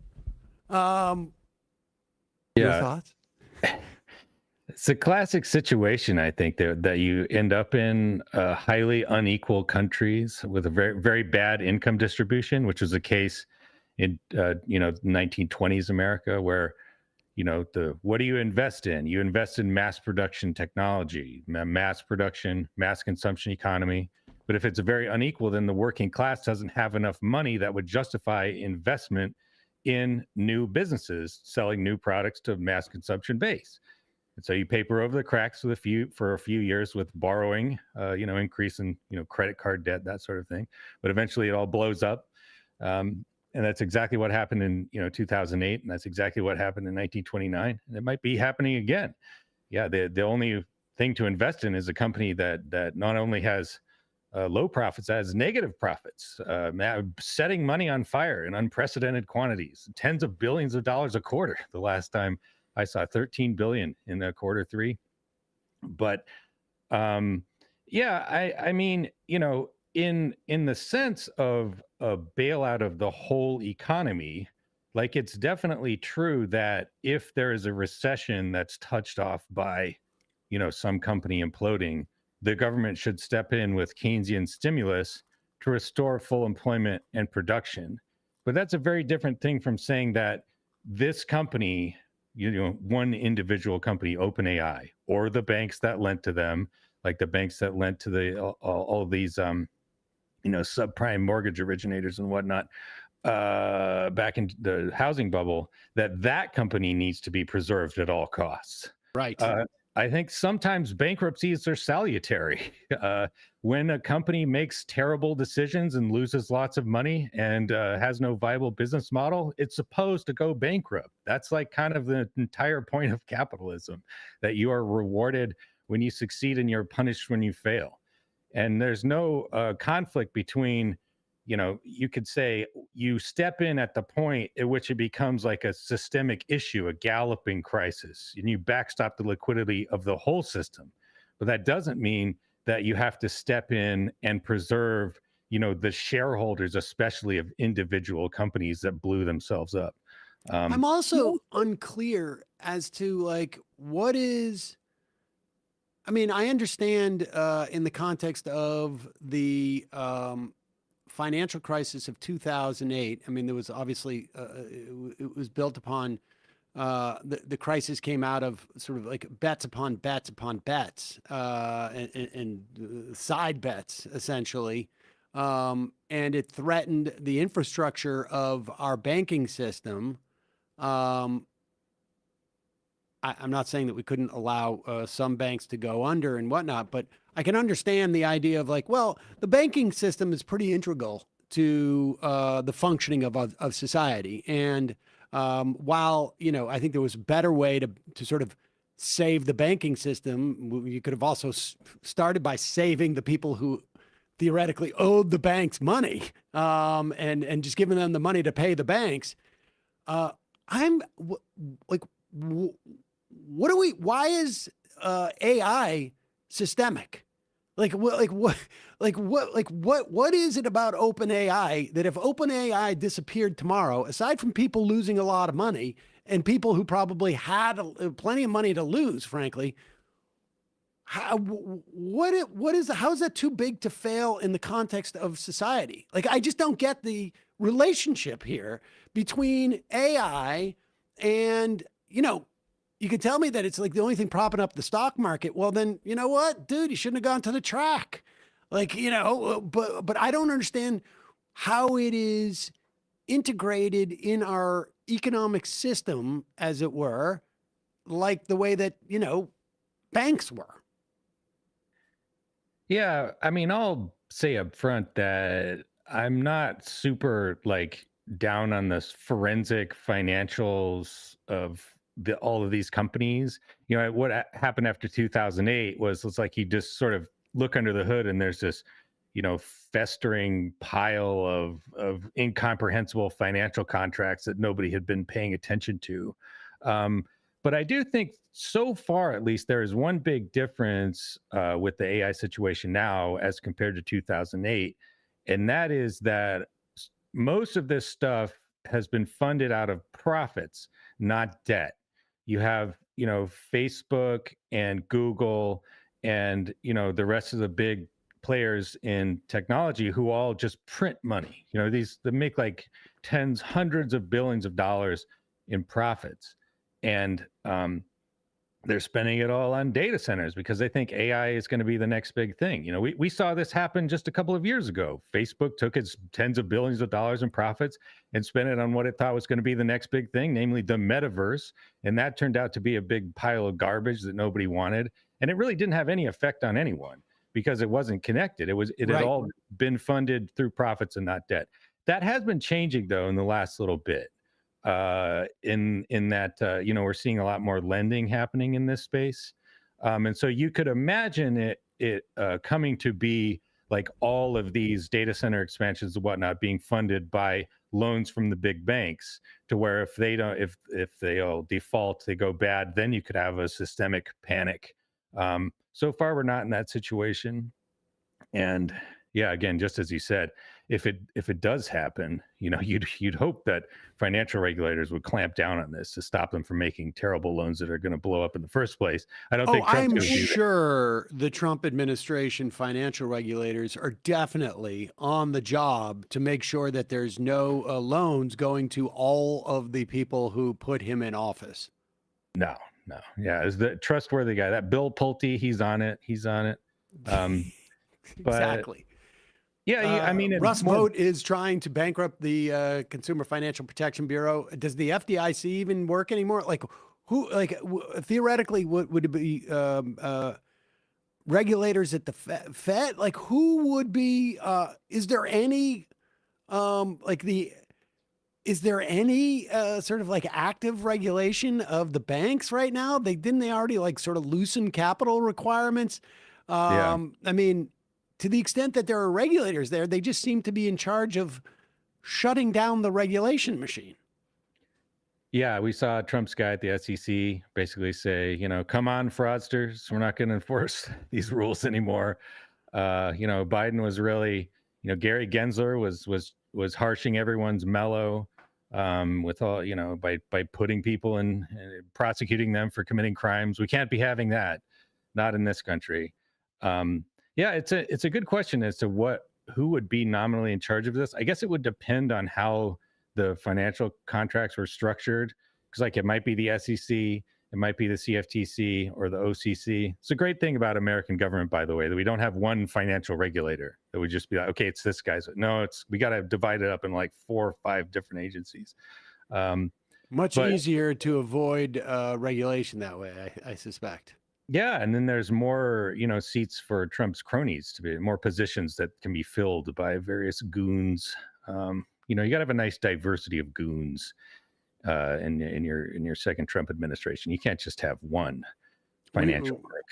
Your thoughts? It's a classic situation, I think, that you end up in highly unequal countries with a very, very bad income distribution, which was the case in 1920s America, where what do you invest in? You invest in mass production technology, mass production, mass consumption economy. But if it's very unequal, then the working class doesn't have enough money that would justify investment in new businesses, selling new products to mass consumption base. And so you paper over the cracks for a few years with borrowing, increase in, credit card debt, that sort of thing. But eventually it all blows up. And that's exactly what happened in 2008, and that's exactly what happened in 1929, and it might be happening again. Yeah, the only thing to invest in is a company that not only has low profits, has negative profits, setting money on fire in unprecedented quantities, tens of billions of dollars a quarter. The last time I saw 13 billion in quarter three. But I mean, in the sense of a bailout of the whole economy, like it's definitely true that if there is a recession that's touched off by, some company imploding, the government should step in with Keynesian stimulus to restore full employment and production. But that's a very different thing from saying that this company, one individual company, OpenAI, or the banks that lent to them, like the banks that lent to all of these subprime mortgage originators and whatnot back in the housing bubble, that company needs to be preserved at all costs. Right. I think sometimes bankruptcies are salutary. When a company makes terrible decisions and loses lots of money and has no viable business model, it's supposed to go bankrupt. That's like kind of the entire point of capitalism, that you are rewarded when you succeed and you're punished when you fail. And there's no conflict between, you could say you step in at the point at which it becomes like a systemic issue, a galloping crisis, and you backstop the liquidity of the whole system. But that doesn't mean that you have to step in and preserve, the shareholders, especially of individual companies that blew themselves up. I'm also unclear as to like what is. I mean, I understand in the context of the financial crisis of 2008. I mean, there was obviously it was built upon the crisis came out of sort of like bets upon bets upon bets and side bets essentially, and it threatened the infrastructure of our banking system. I'm not saying that we couldn't allow some banks to go under and whatnot, but I can understand the idea of like, well, the banking system is pretty integral to the functioning of society. And while, I think there was a better way to sort of save the banking system, you could have also started by saving the people who theoretically owed the banks money and just giving them the money to pay the banks. I'm like, why is AI systemic? What is it about OpenAI that if OpenAI disappeared tomorrow, aside from people losing a lot of money and people who probably had plenty of money to lose, frankly, how is that too big to fail in the context of society? Like, I just don't get the relationship here between AI and, you could tell me that it's like the only thing propping up the stock market. Well, then, you know what, dude, you shouldn't have gone to the track. Like, but I don't understand how it is integrated in our economic system, as it were, like the way that, banks were. Yeah, I mean, I'll say up front that I'm not super like down on this forensic financials of all of these companies. What happened after 2008 was it's like you just sort of look under the hood and there's this, festering pile of incomprehensible financial contracts that nobody had been paying attention to. But I do think so far, at least, there is one big difference with the AI situation now as compared to 2008. And that is that most of this stuff has been funded out of profits, not debt. You have, Facebook and Google and, the rest of the big players in technology who all just print money. They make like tens, hundreds of billions of dollars in profits. And they're spending it all on data centers because they think AI is going to be the next big thing. We saw this happen just a couple of years ago. Facebook took its tens of billions of dollars in profits and spent it on what it thought was going to be the next big thing, namely the metaverse. And that turned out to be a big pile of garbage that nobody wanted. And it really didn't have any effect on anyone because it wasn't connected. It had all been funded through profits and not debt. That has been changing, though, in the last little bit. In that, we're seeing a lot more lending happening in this space. And so you could imagine it coming to be like all of these data center expansions and whatnot being funded by loans from the big banks, to where if they'll default, they go bad, then you could have a systemic panic. So far, we're not in that situation. And yeah, again, just as you said, if it does happen, you'd hope that financial regulators would clamp down on this to stop them from making terrible loans that are going to blow up in the first place. I don't think Trump's I'm gonna do that. sure the Trump administration financial regulators are definitely on the job to make sure that there's no loans going to all of the people who put him in office. No. Yeah, is the trustworthy guy. That Bill Pulte, he's on it. Exactly. Yeah, I mean, Russ Vought is trying to bankrupt the Consumer Financial Protection Bureau. Does the FDIC even work anymore? Like, who like theoretically would it be regulators at the Fed? Like who would be? Is there any Is there any sort of like active regulation of the banks right now? They already like sort of loosen capital requirements? I mean, to the extent that there are regulators there, they just seem to be in charge of shutting down the regulation machine. Yeah, we saw Trump's guy at the SEC basically say, come on, fraudsters, we're not going to enforce these rules anymore. Biden was really, Gary Gensler was harshing everyone's mellow with all, by putting people in, prosecuting them for committing crimes. We can't be having that, not in this country. It's a good question as to who would be nominally in charge of this. I guess it would depend on how the financial contracts were structured, because like it might be the SEC, it might be the CFTC or the OCC. It's a great thing about American government, by the way, that we don't have one financial regulator that would just be like, okay, it's this guy's. No, we got to divide it up in like 4 or 5 different agencies. Much easier to avoid regulation that way, I suspect. Yeah, and then there's more, seats for Trump's cronies, to be more positions that can be filled by various goons. You got to have a nice diversity of goons in your second Trump administration. You can't just have one financial clerk.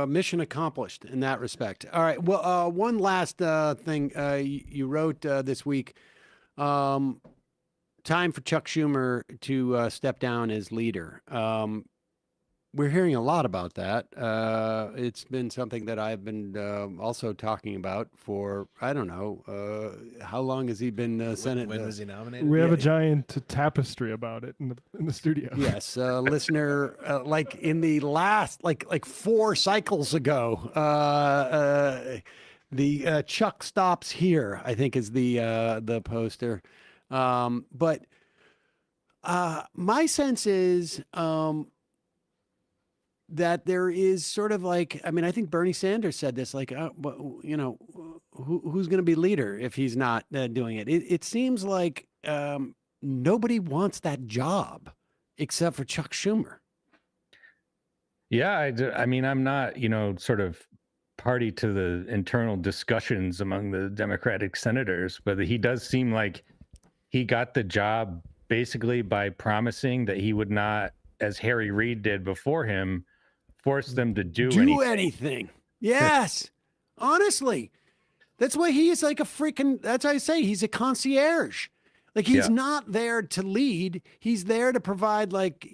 Mission accomplished in that respect. All right. Well, one last thing you wrote this week. Time for Chuck Schumer to step down as leader. We're hearing a lot about that. It's been something that I've been also talking about for, I don't know, how long has he been Senate? When was he nominated? We have a giant tapestry about it in the studio. Yes, listener, like in the last, like 4 cycles ago, the Chuck stops here, I think is the poster. But my sense is, that there is sort of like, I mean, I think Bernie Sanders said this, like, who's going to be leader if he's not doing it? It seems like nobody wants that job except for Chuck Schumer. Yeah, I mean, I'm not, sort of party to the internal discussions among the Democratic senators, but he does seem like he got the job basically by promising that he would not, as Harry Reid did before him, force them to do anything. Yes. Honestly, that's why he is like that's why I say he's a concierge. Like he's not there to lead. He's there to provide like,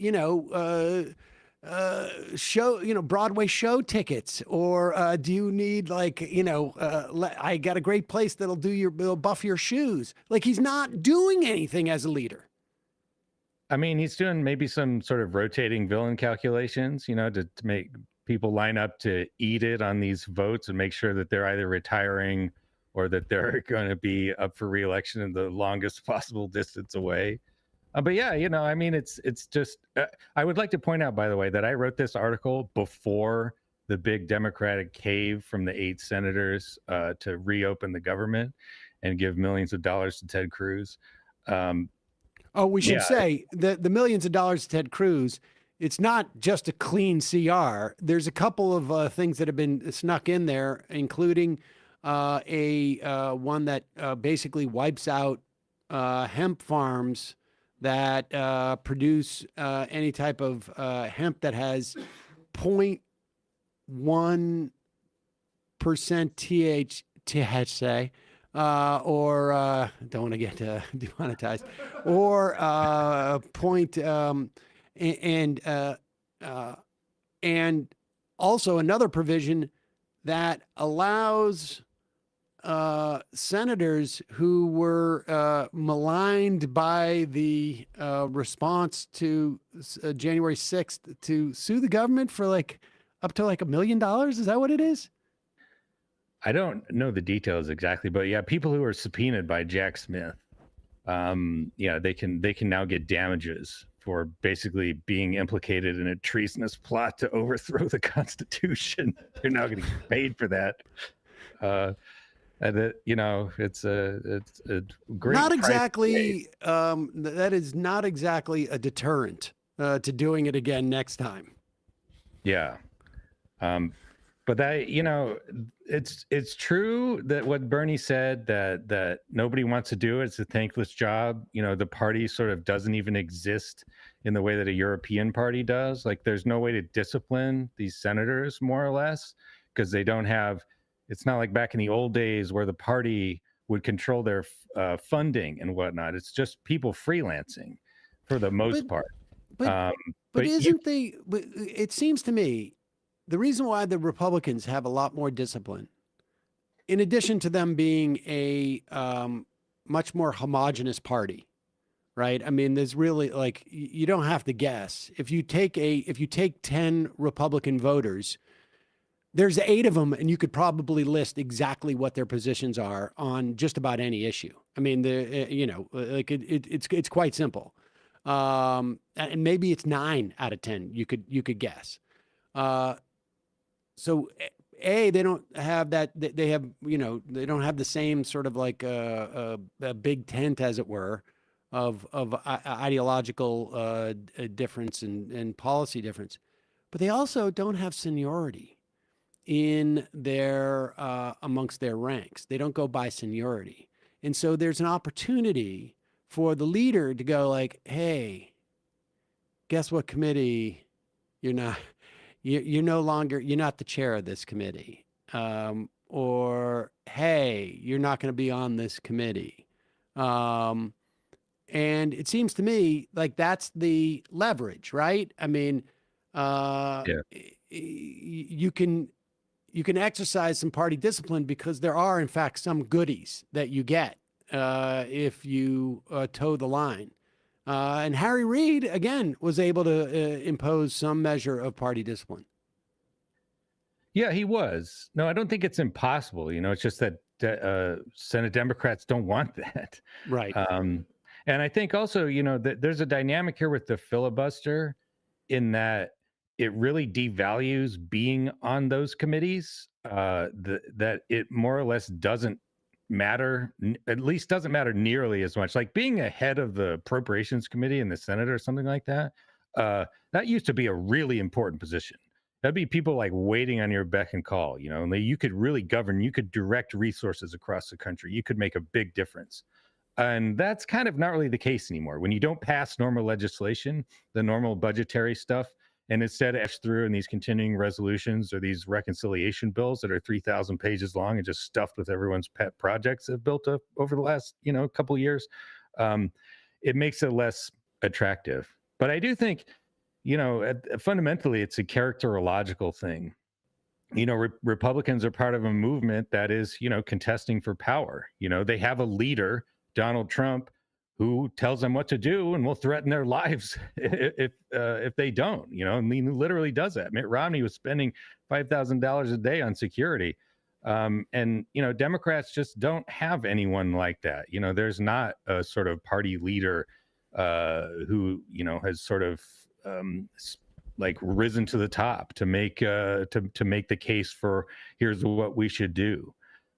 Broadway show tickets, or do you need like, I got a great place that'll buff your shoes. Like he's not doing anything as a leader. I mean, he's doing maybe some sort of rotating villain calculations, to make people line up to eat it on these votes and make sure that they're either retiring or that they're going to be up for re-election in the longest possible distance away. But yeah, I mean, it's just, I would like to point out, by the way, that I wrote this article before the big Democratic cave from the 8 senators to reopen the government and give millions of dollars to Ted Cruz. We should say that the millions of dollars to Ted Cruz, it's not just a clean CR. There's a couple of things that have been snuck in there, including one that basically wipes out hemp farms that produce any type of hemp that has 0.1% THC. Or don't want to get demonetized, or and also another provision that allows senators who were maligned by the response to January 6th to sue the government for like up to like $1 million. Is that what it is? I don't know the details exactly, but yeah, people who are subpoenaed by Jack Smith, they can now get damages for basically being implicated in a treasonous plot to overthrow the Constitution. They're now getting paid for that. It's a great. Not exactly. That is not exactly a deterrent. to doing it again next time. Yeah. But that, it's true that what Bernie said, that nobody wants to do it. It's a thankless job. The party sort of doesn't even exist in the way that a European party does. Like, there's no way to discipline these senators, more or less, because they don't have, it's not like back in the old days where the party would control their funding and whatnot. It's just people freelancing for the most part. But it seems to me, the reason why the Republicans have a lot more discipline, in addition to them being a much more homogenous party, right? I mean, there's really, like, you don't have to guess. If you take 10 Republican voters, there's 8 of them, and you could probably list exactly what their positions are on just about any issue. I mean, it's quite simple. And maybe it's 9 out of 10. You could guess. So they don't have that. They have, they don't have the same sort of like a big tent, as it were, of ideological difference and policy difference. But they also don't have seniority in their amongst their ranks. They don't go by seniority, and so there's an opportunity for the leader to go like, "Hey, guess what committee you're not." You're no longer, you're not the chair of this committee. Or, hey, you're not going to be on this committee. And it seems to me like that's the leverage, right? I mean, you can exercise some party discipline because there are, in fact, some goodies that you get if you toe the line. And Harry Reid, again, was able to impose some measure of party discipline. Yeah, he was. No, I don't think it's impossible. It's just that Senate Democrats don't want that. Right. And I think also, that there's a dynamic here with the filibuster in that it really devalues being on those committees, that it more or less doesn't matter, at least doesn't matter nearly as much. Like being a head of the Appropriations Committee in the Senate or something like that, that used to be a really important position. That'd be people like waiting on your beck and call, and you could really govern, you could direct resources across the country, you could make a big difference. And that's kind of not really the case anymore. When you don't pass normal legislation, the normal budgetary stuff, and instead ash through in these continuing resolutions or these reconciliation bills that are 3,000 pages long and just stuffed with everyone's pet projects that have built up over the last, couple of years, it makes it less attractive. But I do think, fundamentally, it's a characterological thing. Republicans are part of a movement that is, contesting for power. They have a leader, Donald Trump, who tells them what to do and will threaten their lives if they don't. And he literally does that. Mitt Romney was spending $5,000 a day on security. And Democrats just don't have anyone like that. There's not a sort of party leader who, has sort of like risen to the top to make the case for here's what we should do.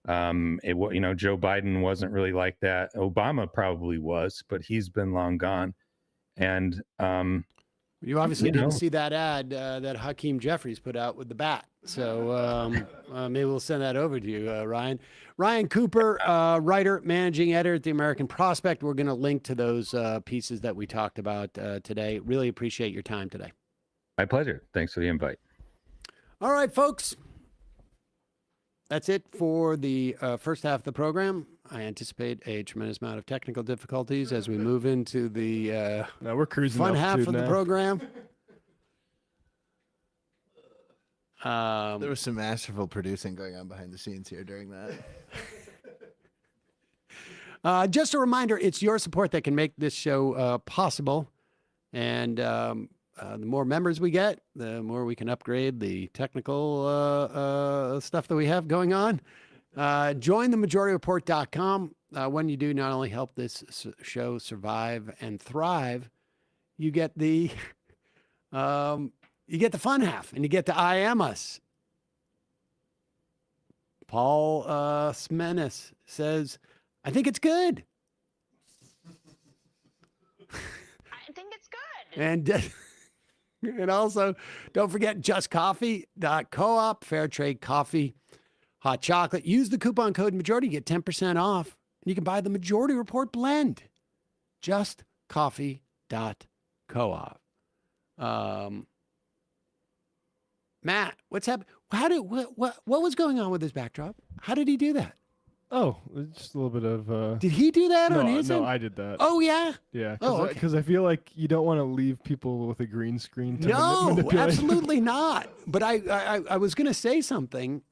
Joe Biden wasn't really like that. Obama probably was, but he's been long gone. And you obviously didn't see that ad that Hakeem Jeffries put out with the bat. So maybe we'll send that over to you, Ryan. Ryan Cooper, writer, managing editor at the American Prospect. We're going to link to those pieces that we talked about today. Really appreciate your time today. My pleasure. Thanks for the invite. All right, folks. That's it for the first half of the program. I anticipate a tremendous amount of technical difficulties as we move into the now we're cruising fun half of now. the program. There was some masterful producing going on behind the scenes here during that. Just a reminder, it's your support that can make this show possible. And the more members we get, the more we can upgrade the technical stuff that we have going on. Join themajorityreport.com. When you do, not only help this show survive and thrive, you get the fun half, and you get to I Am Us. Paul Smenis says, I think it's good. I think it's good. And And also, don't forget justcoffee.coop, fair trade coffee, hot chocolate. Use the coupon code majority, get 10% off. And you can buy the Majority Report blend. Justcoffee.coop. Matt, what's happening? What was going on with this backdrop? How did he do that? Oh, just a little bit of. Did he do that on his No, end? I did that. Oh, yeah? Yeah, Oh, because okay. I feel like you don't want to leave people with a green screen. To No, manipulate. absolutely not. But I was going to say something.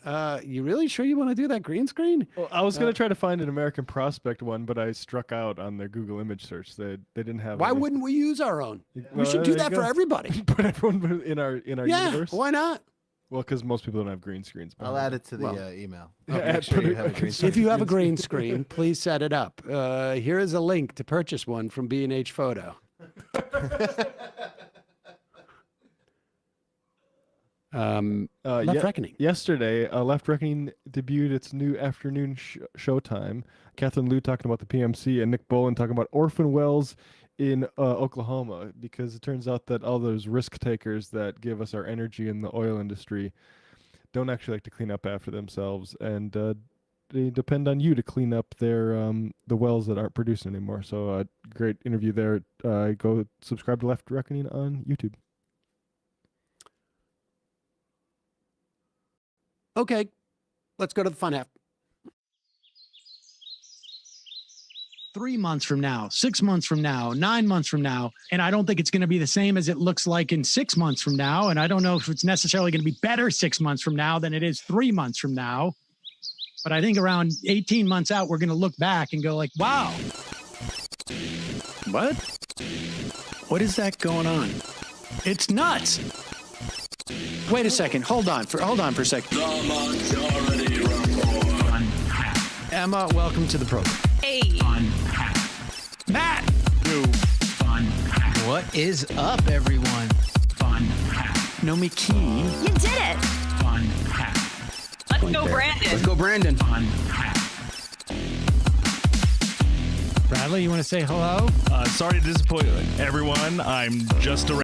You really sure you want to do that green screen? Well, I was going to try to find an American Prospect one, but I struck out on their Google image search. They didn't have. Why any. wouldn't we use our own? We Well, should do there you that for go. everybody. Put everyone in our Yeah, universe. why not? Well, because most people don't have green screens. I'll add it to the Well, email. yeah, Make sure you have a green screen. If you have a green screen, please set it up. Here is a link to purchase one from B&H Photo. Left Reckoning. Yesterday, Left Reckoning debuted its new afternoon showtime. Catherine Liu talking about the PMC and Nick Boland talking about orphan wells in Oklahoma, because it turns out that all those risk takers that give us our energy in the oil industry don't actually like to clean up after themselves, and they depend on you to clean up their the wells that aren't producing anymore. So great interview there. Go subscribe to Left Reckoning on YouTube. Okay, let's go to the fun app. 3 months from now, 6 months from now, 9 months from now. And I don't think it's going to be the same as it looks like in 6 months from now. And I don't know if it's necessarily going to be better 6 months from now than it is 3 months from now. But I think around 18 months out, we're going to look back and go like, wow. What? What is that going on? It's nuts. Wait a second. Hold on for a second. Emma, welcome to the program. Hey. Matt. What is up, everyone? Nomi Key. You did it. Let's go, Brandon. Let's go, Brandon. Bradley, you want to say hello? Sorry to disappoint everyone. I'm just a